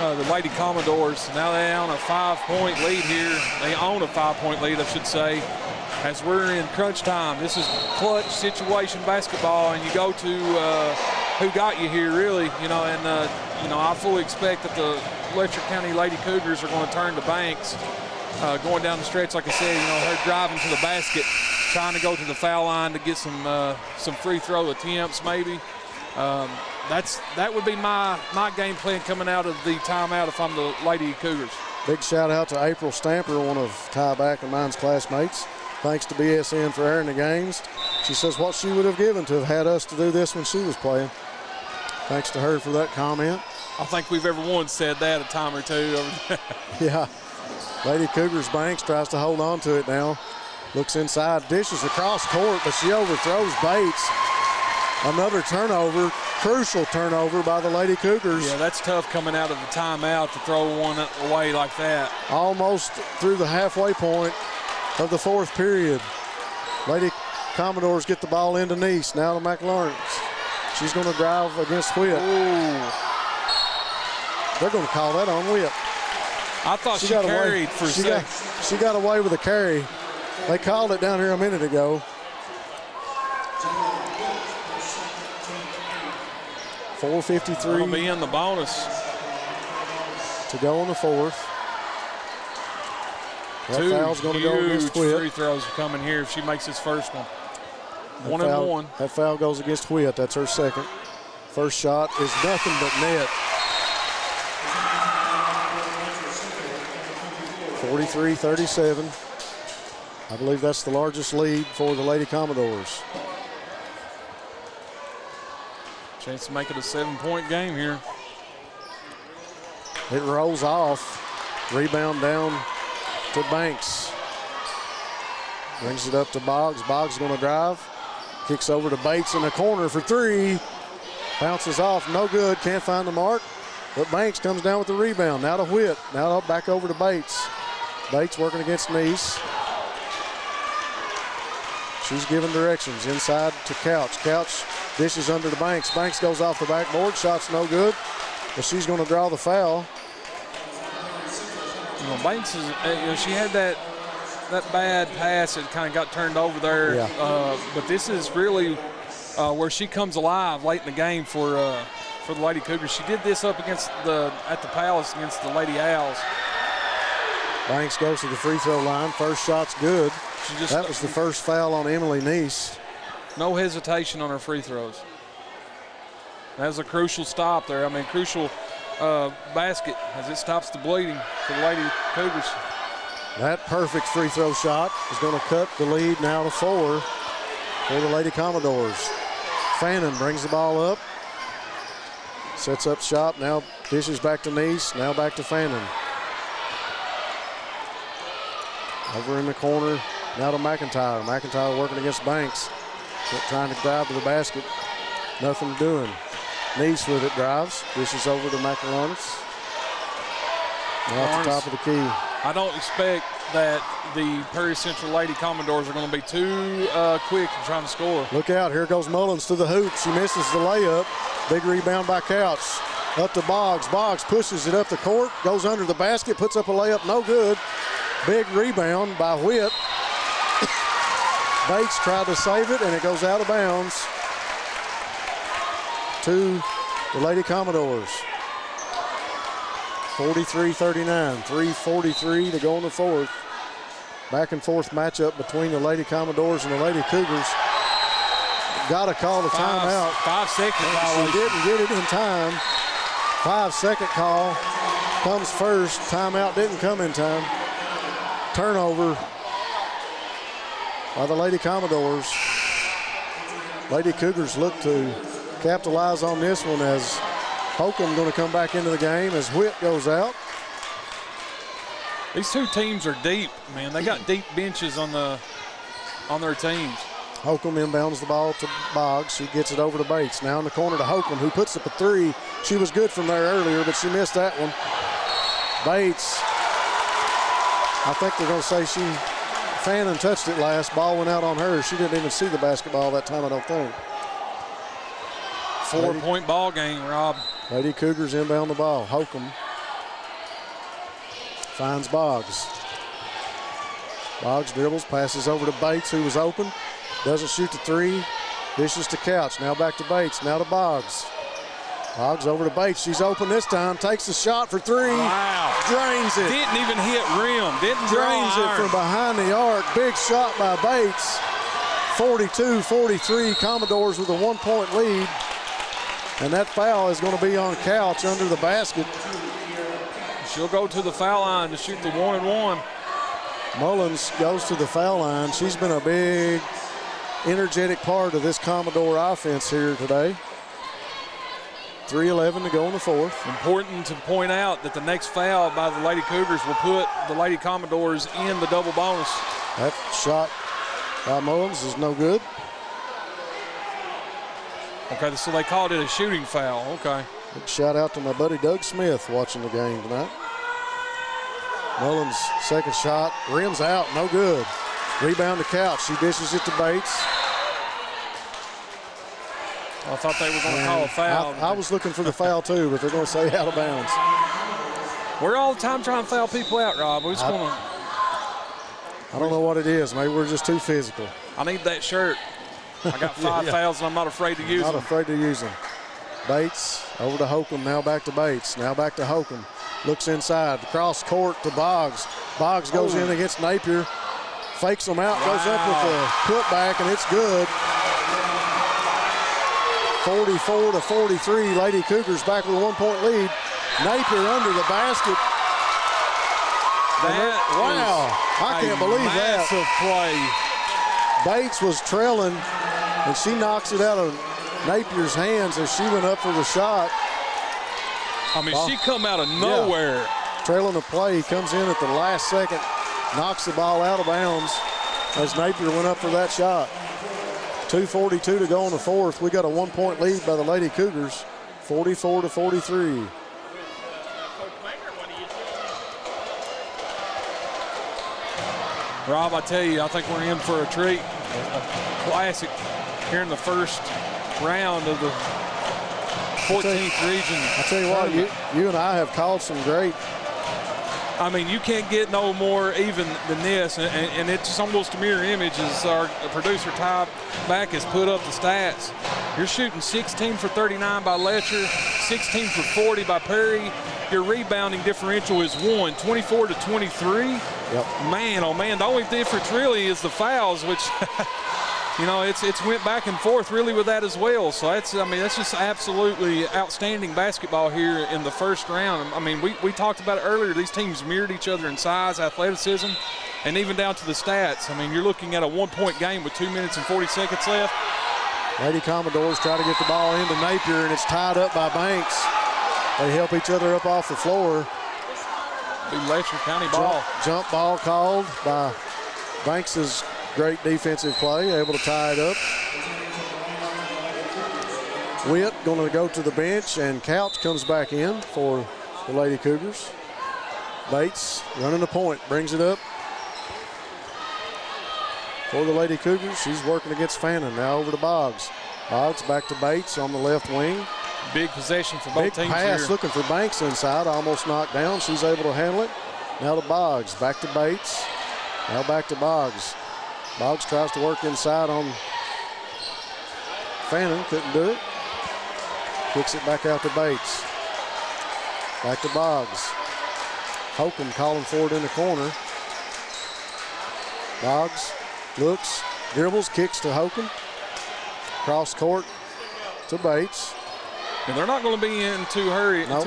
the Lady Commodores. Now they own a 5-point lead here. They own a 5-point lead, I should say, as we're in crunch time. This is clutch situation basketball, and you go to who got you here, really, and I fully expect that the Letcher County Lady Cougars are going to turn to Banks going down the stretch. Like I said, her driving to the basket, trying to go to the foul line to get some free throw attempts maybe. That would be my game plan coming out of the timeout if I'm the Lady Cougars. Big shout out to April Stamper, one of Ty Back and mine's classmates. Thanks to BSN for airing the games. She says what she would have given to have had us to do this when she was playing. Thanks to her for that comment. I think we've everyone said that a time or two over there. Yeah. Lady Cougars Banks tries to hold on to it now. Looks inside, dishes across court, but she overthrows Bates. Another turnover, crucial turnover by the Lady Cougars. Yeah, that's tough coming out of the timeout to throw one away like that. Almost through the halfway point of the fourth period. Lady Commodores get the ball into Neese. Now to McLaurin. She's going to drive against Witt. They're going to call that on Witt. I thought she carried for a second. She got away with a carry. They called it down here a minute ago. .453 will be in the bonus to go in the fourth. That foul's going to go against Witt. Free throws are coming here if she makes this first one. One and one. That foul goes against Witt. That's her second. First shot is nothing but net. 43-37. I believe that's the largest lead for the Lady Commodores. Chance to make it a 7-point game here. It rolls off. Rebound down to Banks. Brings it up to Boggs. Boggs going to drive. Kicks over to Bates in the corner for three. Bounces off, no good, can't find the mark. But Banks comes down with the rebound. Now to Witt. Now back over to Bates. Bates working against Neese. She's giving directions inside to Couch. Couch dishes under to Banks. Banks goes off the backboard. Shot's no good, but she's going to draw the foul. Banks is, she had that bad pass that kind of got turned over there. Yeah. But this is really where she comes alive late in the game for the Lady Cougars. She did this up at the Palace against the Lady Owls. Banks goes to the free throw line. First shot's good. That was the first foul on Emily Neese. No hesitation on her free throws. That was a crucial stop there. I mean, crucial basket as it stops the bleeding for the Lady Cougars. That perfect free throw shot is going to cut the lead now to 4 for the Lady Commodores. Fannin brings the ball up, sets up shop, now dishes back to Neese, now back to Fannin. Over in the corner, now to McIntyre. McIntyre working against Banks, trying to drive to the basket, nothing doing. Neese with it, drives, dishes over to McIntyre. Now at the top of the key. I don't expect that the Perry Central Lady Commodores are going to be too quick in trying to score. Look out, here goes Mullins to the hoop. She misses the layup. Big rebound by Couch. Up to Boggs. Boggs pushes it up the court, goes under the basket, puts up a layup, no good. Big rebound by Witt. Bates tried to save it, and it goes out of bounds to the Lady Commodores. 43-39, 3:43 to go in the fourth. Back and forth matchup between the Lady Commodores and the Lady Cougars. Got to call the timeout. 5 seconds. She didn't get it in time. 5-second call comes first. Timeout didn't come in time. Turnover by the Lady Commodores. Lady Cougars look to capitalize on this one as Holcomb going to come back into the game as Whit goes out. These two teams are deep, man. They got deep benches on their teams. Holcomb inbounds the ball to Boggs. She gets it over to Bates. Now in the corner to Holcomb, who puts up a three. She was good from there earlier, but she missed that one. Bates, I think they're going to say Fannin touched it last. Ball went out on her. She didn't even see the basketball that time, I don't think. 4-point ball game, Rob. Lady Cougars inbound the ball. Holcomb finds Boggs. Boggs dribbles, passes over to Bates, who was open. Doesn't shoot the three. Dishes to Couch. Now back to Bates. Now to Boggs. Boggs over to Bates. She's open this time. Takes the shot for three. Wow. Drains it. Didn't even hit rim. Didn't drains it from behind the arc. Big shot by Bates. 42-43. Commodores with a 1-point lead. And that foul is going to be on Couch under the basket. She'll go to the foul line to shoot the 1-and-1. Mullins goes to the foul line. She's been a big, energetic part of this Commodore offense here today. 3:11 to go in the fourth. Important to point out that the next foul by the Lady Cougars will put the Lady Commodores in the double bonus. That shot by Mullins is no good. Okay, so they called it a shooting foul. Okay. Big shout out to my buddy Doug Smith watching the game tonight. Mullins' second shot, rims out, no good. Rebound to Couch. She dishes it to Bates. I thought they were going to call a foul. I was looking for the foul too, but they're going to say out of bounds. We're all the time trying to foul people out, Rob. We just want to. I don't know what it is. Maybe we're just too physical. I need that shirt. I got 5 fouls and I'm not afraid to use them. Not afraid to use them. Bates over to Holcomb, now back to Bates, now back to Holcomb. Looks inside, cross court to Boggs. Boggs goes in against Napier, fakes them out, goes up with the putback, and it's good. 44-43, Lady Cougars back with a 1-point lead. Napier under the basket. Wow, I can't believe that. Massive play. Bates was trailing, and she knocks it out of Napier's hands as she went up for the shot. I mean, she come out of nowhere. Yeah. Trailing the play, comes in at the last second, knocks the ball out of bounds as Napier went up for that shot. 2:42 to go in the fourth. We got a 1-point lead by the Lady Cougars, 44-43. Rob, I tell you, I think we're in for a treat. A classic here in the first round of the 14th region. I tell you what, you and I have called some great I mean, you can't get no more even than this, and it's almost a mirror image as our producer Ty Back has put up the stats. You're shooting 16 for 39 by Letcher, 16 for 40 by Perry. Your rebounding differential is 24 to 23. Yep. Man, oh man, the only difference really is the fouls, which you know, it's went back and forth really with that as well. So that's just absolutely outstanding basketball here in the first round. I mean, we talked about it earlier. These teams mirrored each other in size, athleticism, and even down to the stats. I mean, you're looking at a 1-point game with 2 minutes and 40 seconds left. Lady Commodores try to get the ball into Napier, and it's tied up by Banks. They help each other up off the floor. The Letcher County ball. Jump ball called by Banks's great defensive play, able to tie it up. Witt going to go to the bench, and Couch comes back in for the Lady Cougars. Bates running the point, brings it up for the Lady Cougars. She's working against Fannin. Now over to Boggs. Boggs back to Bates on the left wing. Big possession for both teams pass here. Looking for Banks inside, almost knocked down. She's able to handle it. Now to Boggs, back to Bates. Now back to Boggs. Boggs tries to work inside on Fannin, couldn't do it. Kicks it back out to Bates. Back to Boggs. Holcomb calling for it in the corner. Boggs looks, dribbles, kicks to Holcomb. Cross court to Bates. And they're not going to be in too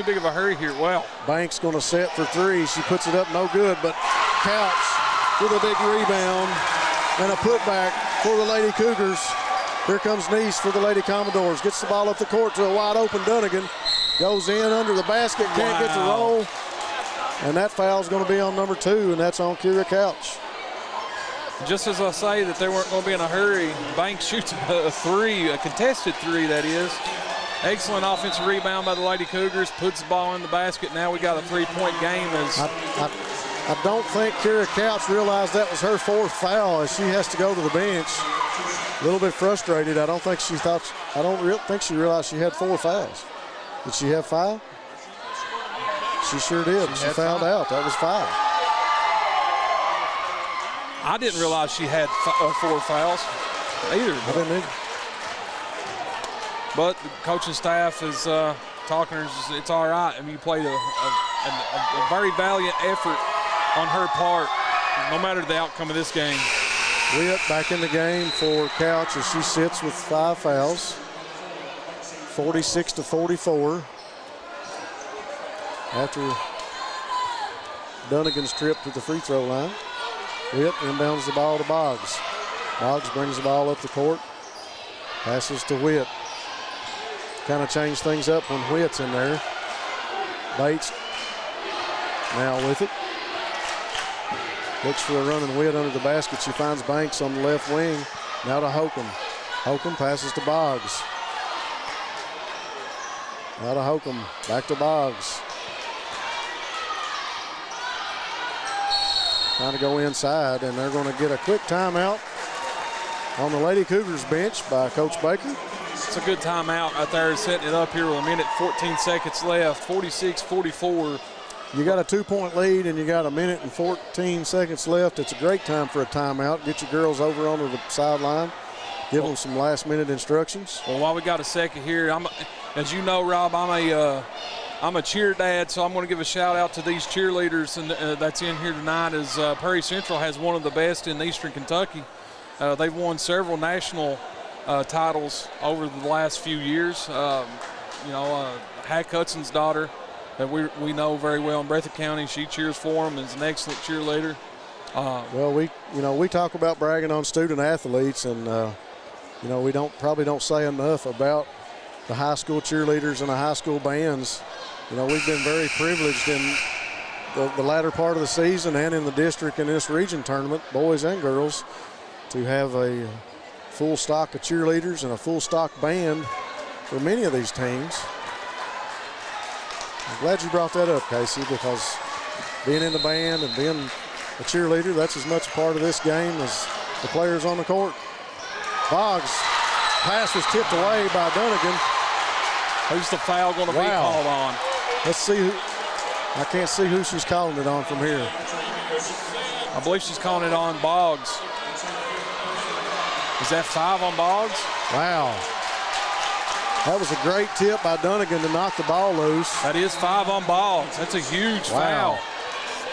big of a hurry here. Well, Banks going to set for three. She puts it up, no good, but Couch with a big rebound and a putback for the Lady Cougars. Here comes Neese for the Lady Commodores. Gets the ball up the court to a wide open Dunnigan. Goes in under the basket, can't get the roll. And that foul's going to be on number 2, and that's on Kira Couch. Just as I say that they weren't going to be in a hurry, Banks shoots a three, a contested three, that is. Excellent offensive rebound by the Lady Cougars, puts the ball in the basket. Now we got a 3-point game. I don't think Kira Couch realized that was her 4th foul as she has to go to the bench. A little bit frustrated. I don't think she realized she had 4 fouls. Did she have 5? She sure did. She fouled out. That was 5. I didn't realize she had 4 fouls either. I didn't either. But the coaching staff is talking to her. It's all right. I mean, you played a very valiant effort on her part, no matter the outcome of this game. Witt back in the game for Couch as she sits with 5 fouls. 46 to 44. After Dunnigan's trip to the free throw line. Witt inbounds the ball to Boggs. Boggs brings the ball up the court. Passes to Witt. Kind of changed things up when Witt's in there. Bates now with it. Looks for a running Witt under the basket. She finds Banks on the left wing. Now to Holcomb. Holcomb passes to Boggs. Now to Holcomb. Back to Boggs. Trying to go inside, and they're going to get a quick timeout on the Lady Cougars bench by Coach Baker. It's a good timeout right there, setting it up here with 1:14 seconds left, 46-44. You got a 2-point lead and you got 1:14 seconds left. It's a great time for a timeout. Get your girls over onto the sideline. Give them some last-minute instructions. Well, while we got a second here, as you know, Rob, I'm a cheer dad, so I'm going to give a shout-out to these cheerleaders and that's in here tonight. As Prairie Central has one of the best in Eastern Kentucky. They've won several national titles over the last few years. Hack Hudson's daughter that we know very well in Breathitt County, she cheers for them, is an excellent cheerleader. Well, we talk about bragging on student athletes, and we probably don't say enough about the high school cheerleaders and the high school bands. We've been very privileged in the latter part of the season and in the district and this region tournament, boys and girls, to have a full stock of cheerleaders and a full stock band for many of these teams. I'm glad you brought that up, Casey, because being in the band and being a cheerleader, that's as much a part of this game as the players on the court. Boggs' pass was tipped away by Dunnigan. Who's the foul going to be called on? Let's see I can't see who she's calling it on from here. I believe she's calling it on Boggs. Is that 5 on Boggs? Wow. That was a great tip by Dunnigan to knock the ball loose. That is 5 on Boggs. That's a huge foul.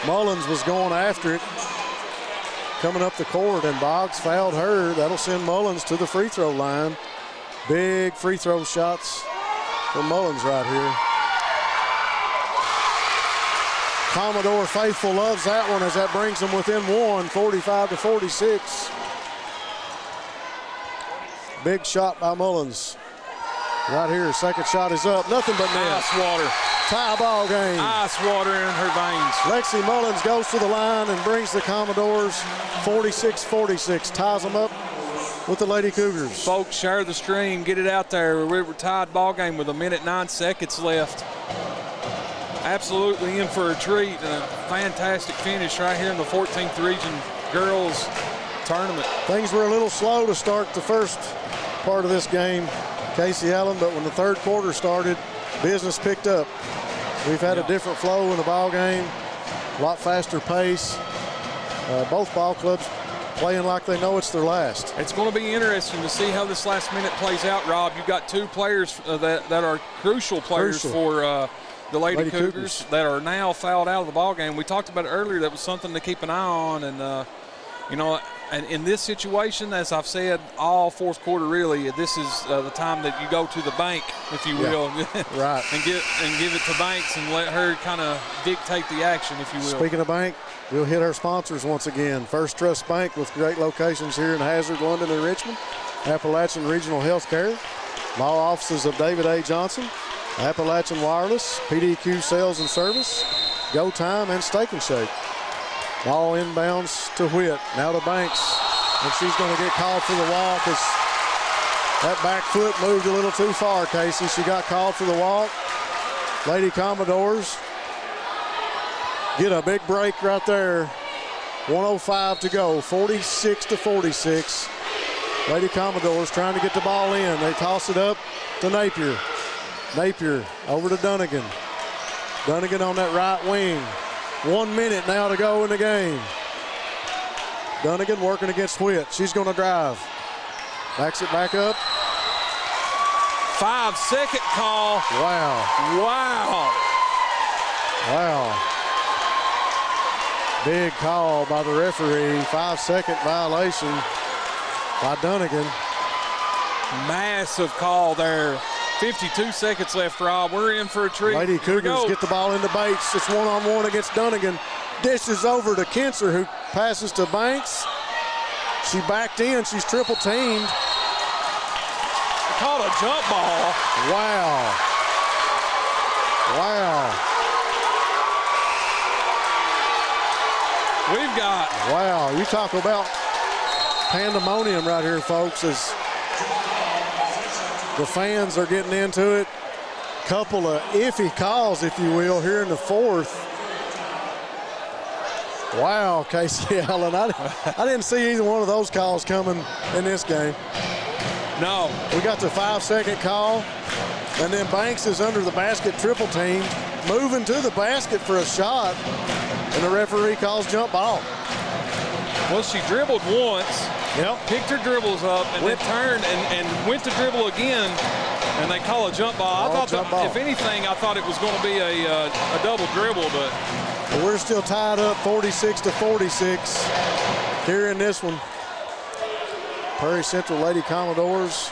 Mullins was going after it, coming up the court, and Boggs fouled her. That'll send Mullins to the free throw line. Big free throw shots for Mullins right here. Commodore faithful loves that one as that brings them within 1, 45-46. Big shot by Mullins. Right here, second shot is up. Nothing but net. Ice water. Tie ball game. Ice water in her veins. Lexi Mullins goes to the line and brings the Commodores 46-46. Ties them up with the Lady Cougars. Folks, share the stream. Get it out there. We're tied ball game with 1:09 seconds left. Absolutely in for a treat. And a fantastic finish right here in the 14th Region Girls Tournament. Things were a little slow to start the first part of this game, Casey Allen, but when the third quarter started, business picked up. We've had a different flow in the ball game, a lot faster pace. Both ball clubs playing like they know it's their last. It's going to be interesting to see how this last minute plays out, Rob. You've got 2 players that are crucial players for the Lady Cougars that are now fouled out of the ball game. We talked about it earlier. That was something to keep an eye on, and you know, and in this situation, as I've said all fourth quarter, really, this is the time that you go to the bank, if you will, right, and give it to Banks and let her kind of dictate the action, if you will. Speaking of bank, we'll hit our sponsors once again. First Trust Bank with great locations here in Hazard, London, and Richmond. Appalachian Regional Healthcare, law offices of David A. Johnson, Appalachian Wireless, PDQ Sales and Service, Go Time, and Steak and Shake. Ball inbounds to Whit, now to Banks, and she's going to get called for the walk because that back foot moved a little too far, Casey. She got called for the walk. Lady Commodores get a big break right there. 1:05 to go, 46-46. Lady Commodores trying to get the ball in. They toss it up to Napier. Napier over to Dunnigan. Dunnigan on that right wing. 1 minute now to go in the game. Dunnigan working against Whit. She's going to drive. Backs it back up. 5-second call. Wow. Wow. Wow. Big call by the referee. 5-second violation by Dunnigan. Massive call there. 52 seconds left, Rob. We're in for a treat. Lady Cougars get the ball into Bates. It's one-on-one against Dunnigan. Dishes over to Kinser, who passes to Banks. She backed in. She's triple teamed. Called a jump ball. Wow. Wow. We've got. Wow. You talk about pandemonium right here, folks, as the fans are getting into it. Couple of iffy calls, if you will, here in the fourth. Wow, Casey Allen. I didn't see either one of those calls coming in this game. No. We got the 5-second call, and then Banks is under the basket triple team, moving to the basket for a shot, and the referee calls jump ball. Well, she dribbled once. Yep. Picked her dribbles up and then turned and went to dribble again, and they call a jump ball. I thought, if anything, I thought it was going to be a double dribble, but we're still tied up 46-46 here in this one. Prairie Central Lady Commodores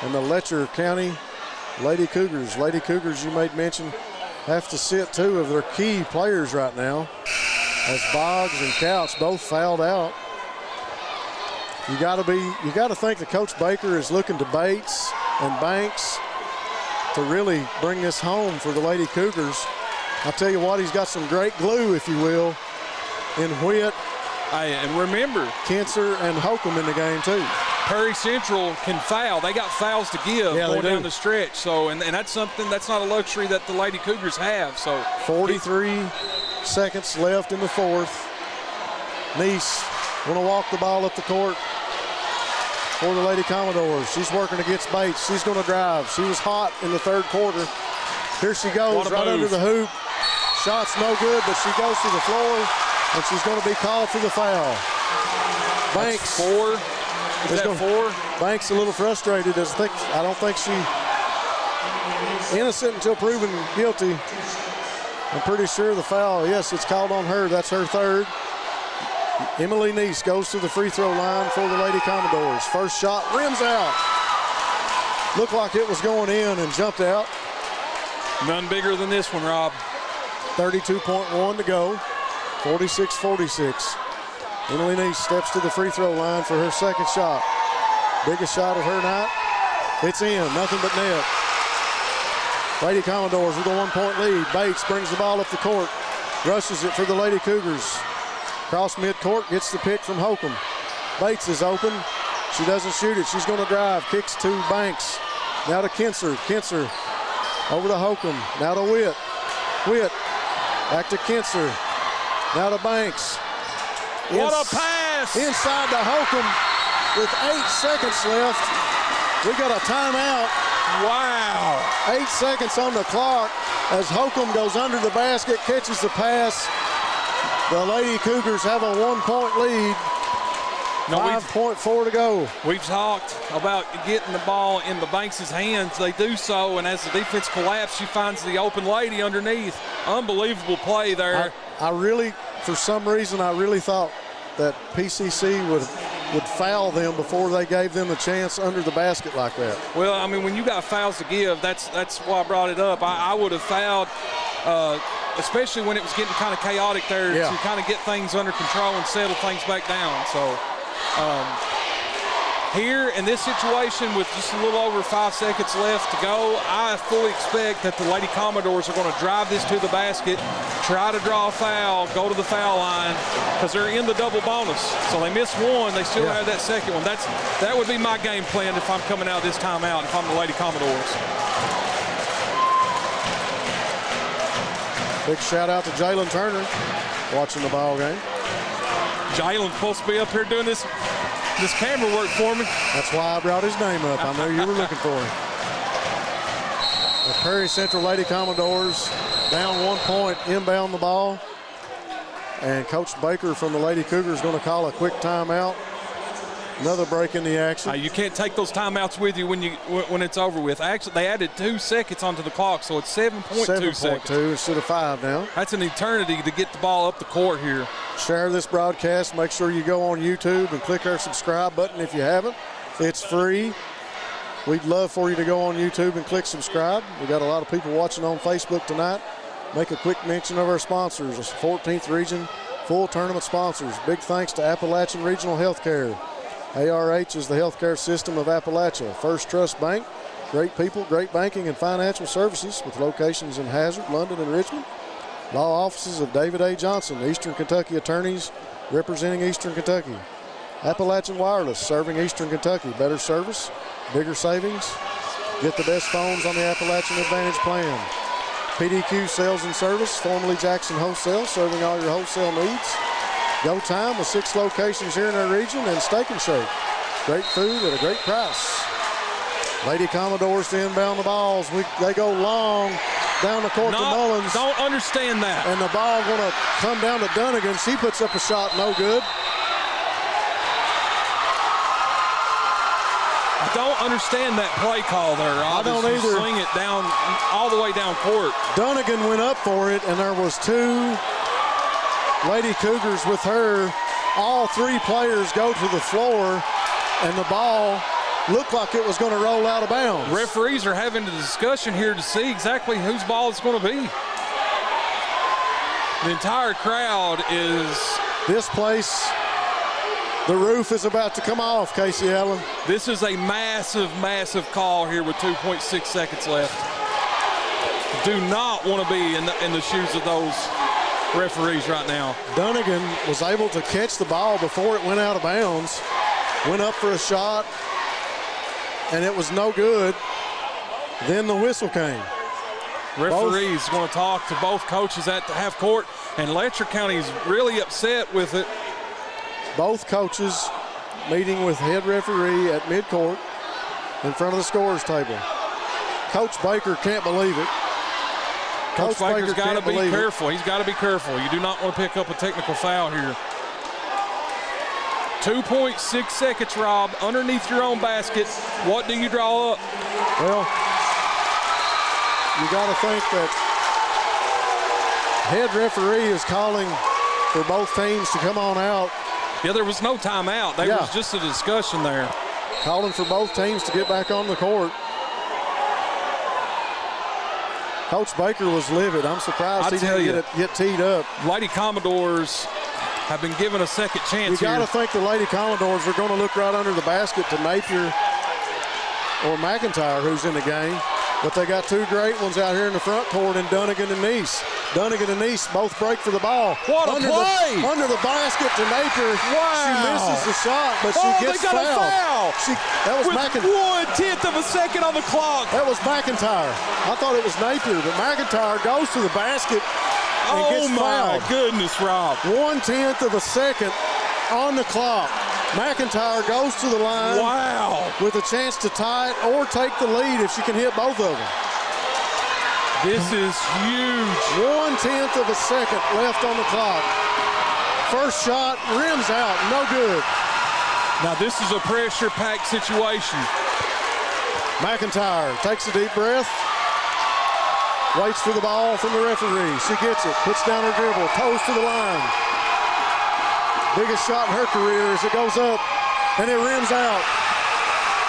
and the Letcher County Lady Cougars. Lady Cougars, you made mention, have to sit 2 of their key players right now, as Boggs and Couch both fouled out. You got to think that Coach Baker is looking to Bates and Banks to really bring this home for the Lady Cougars. I'll tell you what, he's got some great glue, if you will, in Whit. Hey, and remember, Kinser and Holcomb in the game too. Prairie Central can foul. They got fouls to give going down the stretch. So, and that's something, that's not a luxury that the Lady Cougars have. So 43 seconds left in the fourth. Neese going to walk the ball up the court for the Lady Commodores. She's working against Bates. She's going to drive. She was hot in the third quarter. Here she goes, right under the hoop. Shot's no good, but she goes to the floor, and she's going to be called for the foul. Banks. That's 4. Is that 4? Banks a little frustrated. I don't think she innocent until proven guilty. I'm pretty sure the foul, yes, it's called on her. That's her 3rd. Emily Neese goes to the free throw line for the Lady Commodores. First shot rims out. Looked like it was going in and jumped out. None bigger than this one, Rob. 32.1 to go. 46-46. Emily Neese steps to the free throw line for her 2nd shot. Biggest shot of her night. It's in, nothing but net. Lady Commodores with a 1-point lead. Bates brings the ball up the court. Rushes it for the Lady Cougars. Cross midcourt, gets the pick from Holcomb. Bates is open. She doesn't shoot it. She's going to drive. Kicks to Banks. Now to Kinser. Kinser over to Holcomb. Now to Witt. Witt back to Kinser. Now to Banks. What a pass! Inside to Holcomb with 8 seconds left. We got a timeout. Wow. 8 seconds on the clock as Holcomb goes under the basket, catches the pass. The Lady Cougars have a 1-point lead. 5.4 to go. We've talked about getting the ball in the Banks' hands. They do so, and as the defense collapses, she finds the open lady underneath. Unbelievable play there. I really, for some reason, I really thought that PCC would foul them before they gave them a chance under the basket like that. Well, I mean, when you got fouls to give, that's why I brought it up. I would have fouled, especially when it was getting kind of chaotic there, to kind of get things under control and settle things back down. So here in this situation with just a little over 5 seconds left to go, I fully expect that the Lady Commodores are going to drive this to the basket, try to draw a foul, go to the foul line, because they're in the double bonus. So they miss one, they still have that second one. That would be my game plan if I'm coming out of this timeout, if I'm the Lady Commodores. Big shout out to Jalen Turner watching the ball game. Jalen's supposed to be up here doing this camera work for me. That's why I brought his name up. I know you were looking for him. The Prairie Central Lady Commodores down 1 point, inbound the ball. And Coach Baker from the Lady Cougars is going to call a quick timeout. Another break in the action. You can't take those timeouts with you when it's over with. Actually, they added 2 seconds onto the clock, so it's 7.2 seconds. 7.2 instead of 5 now. That's an eternity to get the ball up the court here. Share this broadcast. Make sure you go on YouTube and click our subscribe button if you haven't. It's free. We'd love for you to go on YouTube and click subscribe. We got a lot of people watching on Facebook tonight. Make a quick mention of our sponsors. 14th Region full tournament sponsors. Big thanks to Appalachian Regional Healthcare. ARH is the healthcare system of Appalachia. First Trust Bank, great people, great banking and financial services with locations in Hazard, London, and Richmond. Law offices of David A. Johnson, Eastern Kentucky attorneys representing Eastern Kentucky. Appalachian Wireless, serving Eastern Kentucky. Better service, bigger savings. Get the best phones on the Appalachian Advantage plan. PDQ Sales and Service, formerly Jackson Wholesale, serving all your wholesale needs. Go Time with 6 locations here in our region, and Steak and Shake. Great food at a great price. Lady Commodores to inbound the balls. They go long down the court to Mullins. Don't understand that. And the ball going to come down to Dunnigan. She puts up a shot, no good. I don't understand that play call there, Rob. I don't either. Swing it down all the way down court. Dunnigan went up for it, and there was 2 Lady Cougars with her. All 3 players go to the floor, and the ball looked like it was going to roll out of bounds. Referees are having a discussion here to see exactly whose ball it's going to be. The entire crowd is... This place, the roof is about to come off, Casey Allen. This is a massive, massive call here with 2.6 seconds left. Do not want to be in the shoes of those referees right now. Dunnigan was able to catch the ball before it went out of bounds. Went up for a shot, and it was no good. Then the whistle came. Referees want to talk to both coaches at the half court, and Letcher County's really upset with it. Both coaches meeting with head referee at midcourt in front of the scorer's table. Coach Baker can't believe it. Coach Baker's got to be careful. He's got to be careful. You do not want to pick up a technical foul here. 2.6 seconds, Rob, underneath your own basket. What do you draw up? Well, you got to think that head referee is calling for both teams to come on out. Yeah, there was no timeout. There was just a discussion there. Calling for both teams to get back on the court. Coach Baker was livid. I'm surprised he didn't get teed up. Lady Commodores have been given a second chance here. You got to think the Lady Commodores are going to look right under the basket to Napier or McIntyre, who's in the game. But they got two great ones out here in the front court in Dunnigan and Neese. Dunnigan and Neese both break for the ball. What a play! Under the basket to Napier. Wow. She misses the shot, but she gets they got fouled. A foul. That was with McIntyre. 1/10 of a second on the clock. That was McIntyre. I thought it was Napier, but McIntyre goes to the basket and gets fouled. Oh, my goodness, Rob. 1/10 of a second on the clock. McIntyre goes to the line. Wow. With a chance to tie it or take the lead if she can hit both of them. This is huge. 1/10 of a second left on the clock. First shot, rims out, no good. Now this is a pressure-packed situation. McIntyre takes a deep breath. Waits for the ball from the referee. She gets it, puts down her dribble, toes to the line. Biggest shot in her career as it goes up, and it rims out.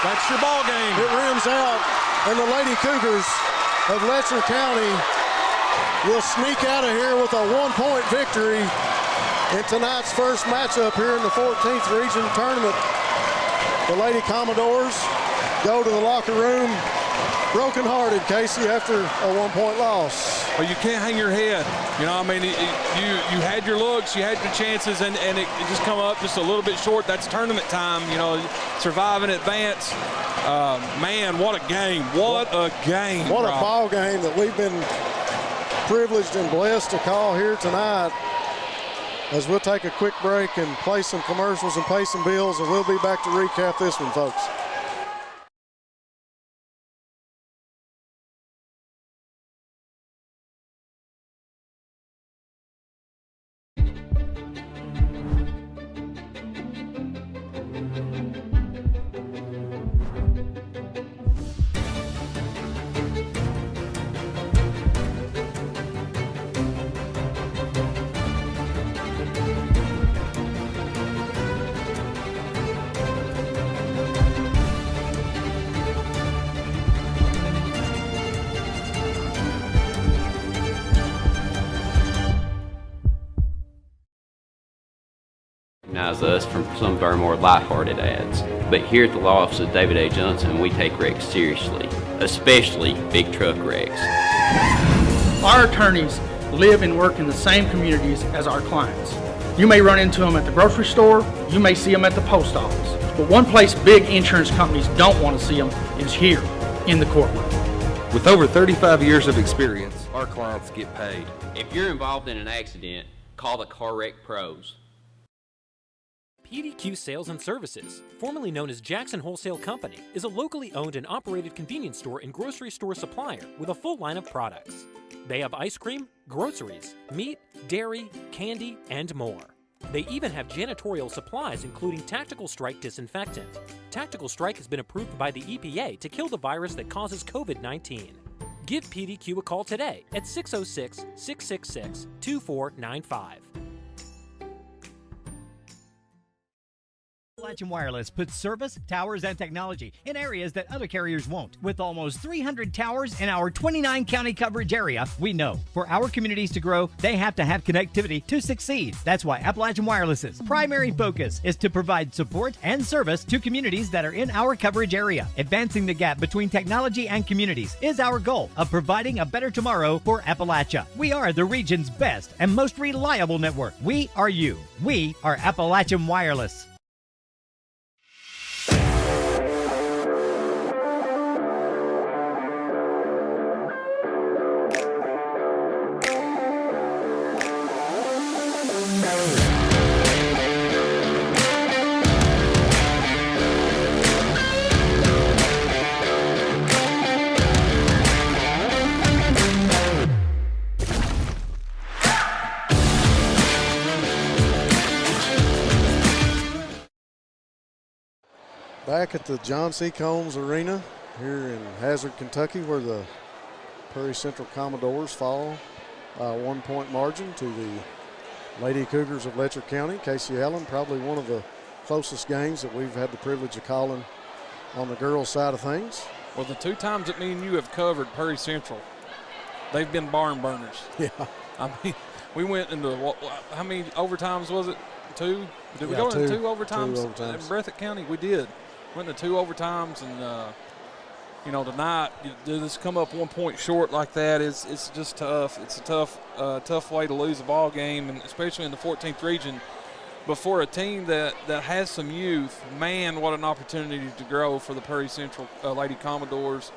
That's your ball game. It rims out, and the Lady Cougars of Letcher County will sneak out of here with a 1-point victory in tonight's first matchup here in the 14th Region Tournament. The Lady Commodores go to the locker room broken-hearted, Casey, after a 1-point loss. Well, you can't hang your head. You know, I mean, you had your looks, you had your chances, and it just come up just a little bit short. That's tournament time, you know, survive and advance. Man, what a game. What a game, What Rob. a ball game that we've been privileged and blessed to call here tonight. As we'll take a quick break and play some commercials and pay some bills, and we'll be back to recap this one, folks. Us from some of our more lighthearted ads. But here at the law office of David A. Johnson, we take wrecks seriously, especially big truck wrecks. Our attorneys live and work in the same communities as our clients. You may run into them at the grocery store, you may see them at the post office, but one place big insurance companies don't want to see them is here in the courtroom. With over 35 years of experience, our clients get paid. If you're involved in an accident, call the Car Wreck Pros. PDQ Sales and Services, formerly known as Jackson Wholesale Company, is a locally owned and operated convenience store and grocery store supplier with a full line of products. They have ice cream, groceries, meat, dairy, candy, and more. They even have janitorial supplies including Tactical Strike disinfectant. Tactical Strike has been approved by the EPA to kill the virus that causes COVID-19. Give PDQ a call today at 606-666-2495. Appalachian Wireless puts service, towers, and technology in areas that other carriers won't. With almost 300 towers in our 29-county coverage area, we know for our communities to grow, they have to have connectivity to succeed. That's why Appalachian Wireless's primary focus is to provide support and service to communities that are in our coverage area. Advancing the gap between technology and communities is our goal of providing a better tomorrow for Appalachia. We are the region's best and most reliable network. We are you. We are Appalachian Wireless. Back at the John C. Combs Arena here in Hazard, Kentucky, where the Prairie Central Commodores fall by a 1-point margin to the Lady Cougars of Letcher County. Casey Allen, probably one of the closest games that we've had the privilege of calling on the girls' side of things. Well, the 2 times that me and you have covered Prairie Central, they've been barn burners. Yeah. I mean, we went into, how many overtimes was it? 2? Did we Yeah, go into 2 overtimes? 2 overtimes. In Breathitt County? We did. Went into 2 overtimes, and you know, tonight, do this come up 1 point short like that is it's just tough. It's a tough way to lose a ball game, and especially in the 14th region. But for a team that has some youth, man, what an opportunity to grow for the Prairie Central Lady Commodores,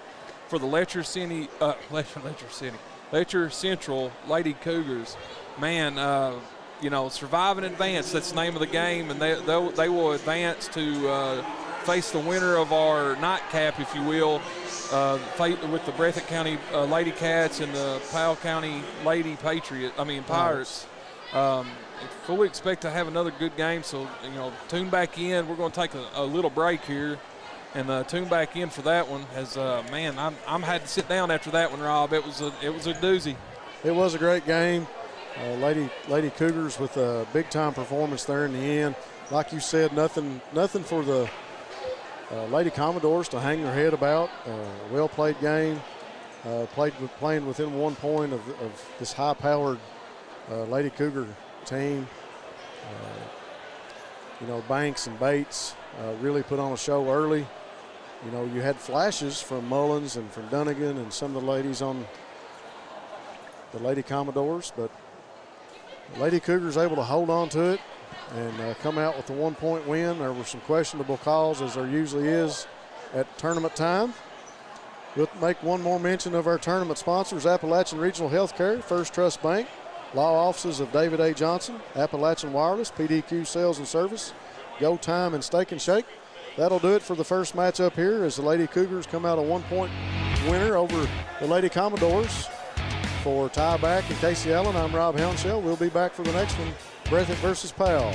for the Letcher Central Lady Cougars. Man, you know, survive and advance. That's the name of the game, and they will advance to face the winner of our nightcap, if you will, with the Breathitt County Lady Cats and the Powell County Lady Pirates. Fully expect to have another good game, so, you know, tune back in. We're going to take a little break here and tune back in for that one. As man, I'm had to sit down after that one, Rob. It was a doozy. It was a great game. Lady Cougars with a big-time performance there in the end. Like you said, nothing for the Lady Commodores to hang their head about. Well-played game. Playing within 1 point of this high-powered Lady Cougar team. You know, Banks and Bates really put on a show early. You know, you had flashes from Mullins and from Dunnigan and some of the ladies on the Lady Commodores, but the Lady Cougars able to hold on to it and come out with a 1 point win. There were some questionable calls, as there usually is at tournament time. We'll make one more mention of our tournament sponsors: Appalachian Regional Healthcare, First Trust Bank, law offices of David A. Johnson, Appalachian Wireless, PDQ Sales and Service, Go Time, and Steak and Shake. That'll do it for the first matchup here as the Lady Cougars come out a 1 point winner over the Lady Commodores. For Ty Back and Casey Allen, I'm Rob Hounshell. We'll be back for the next one, Breathitt versus Powell.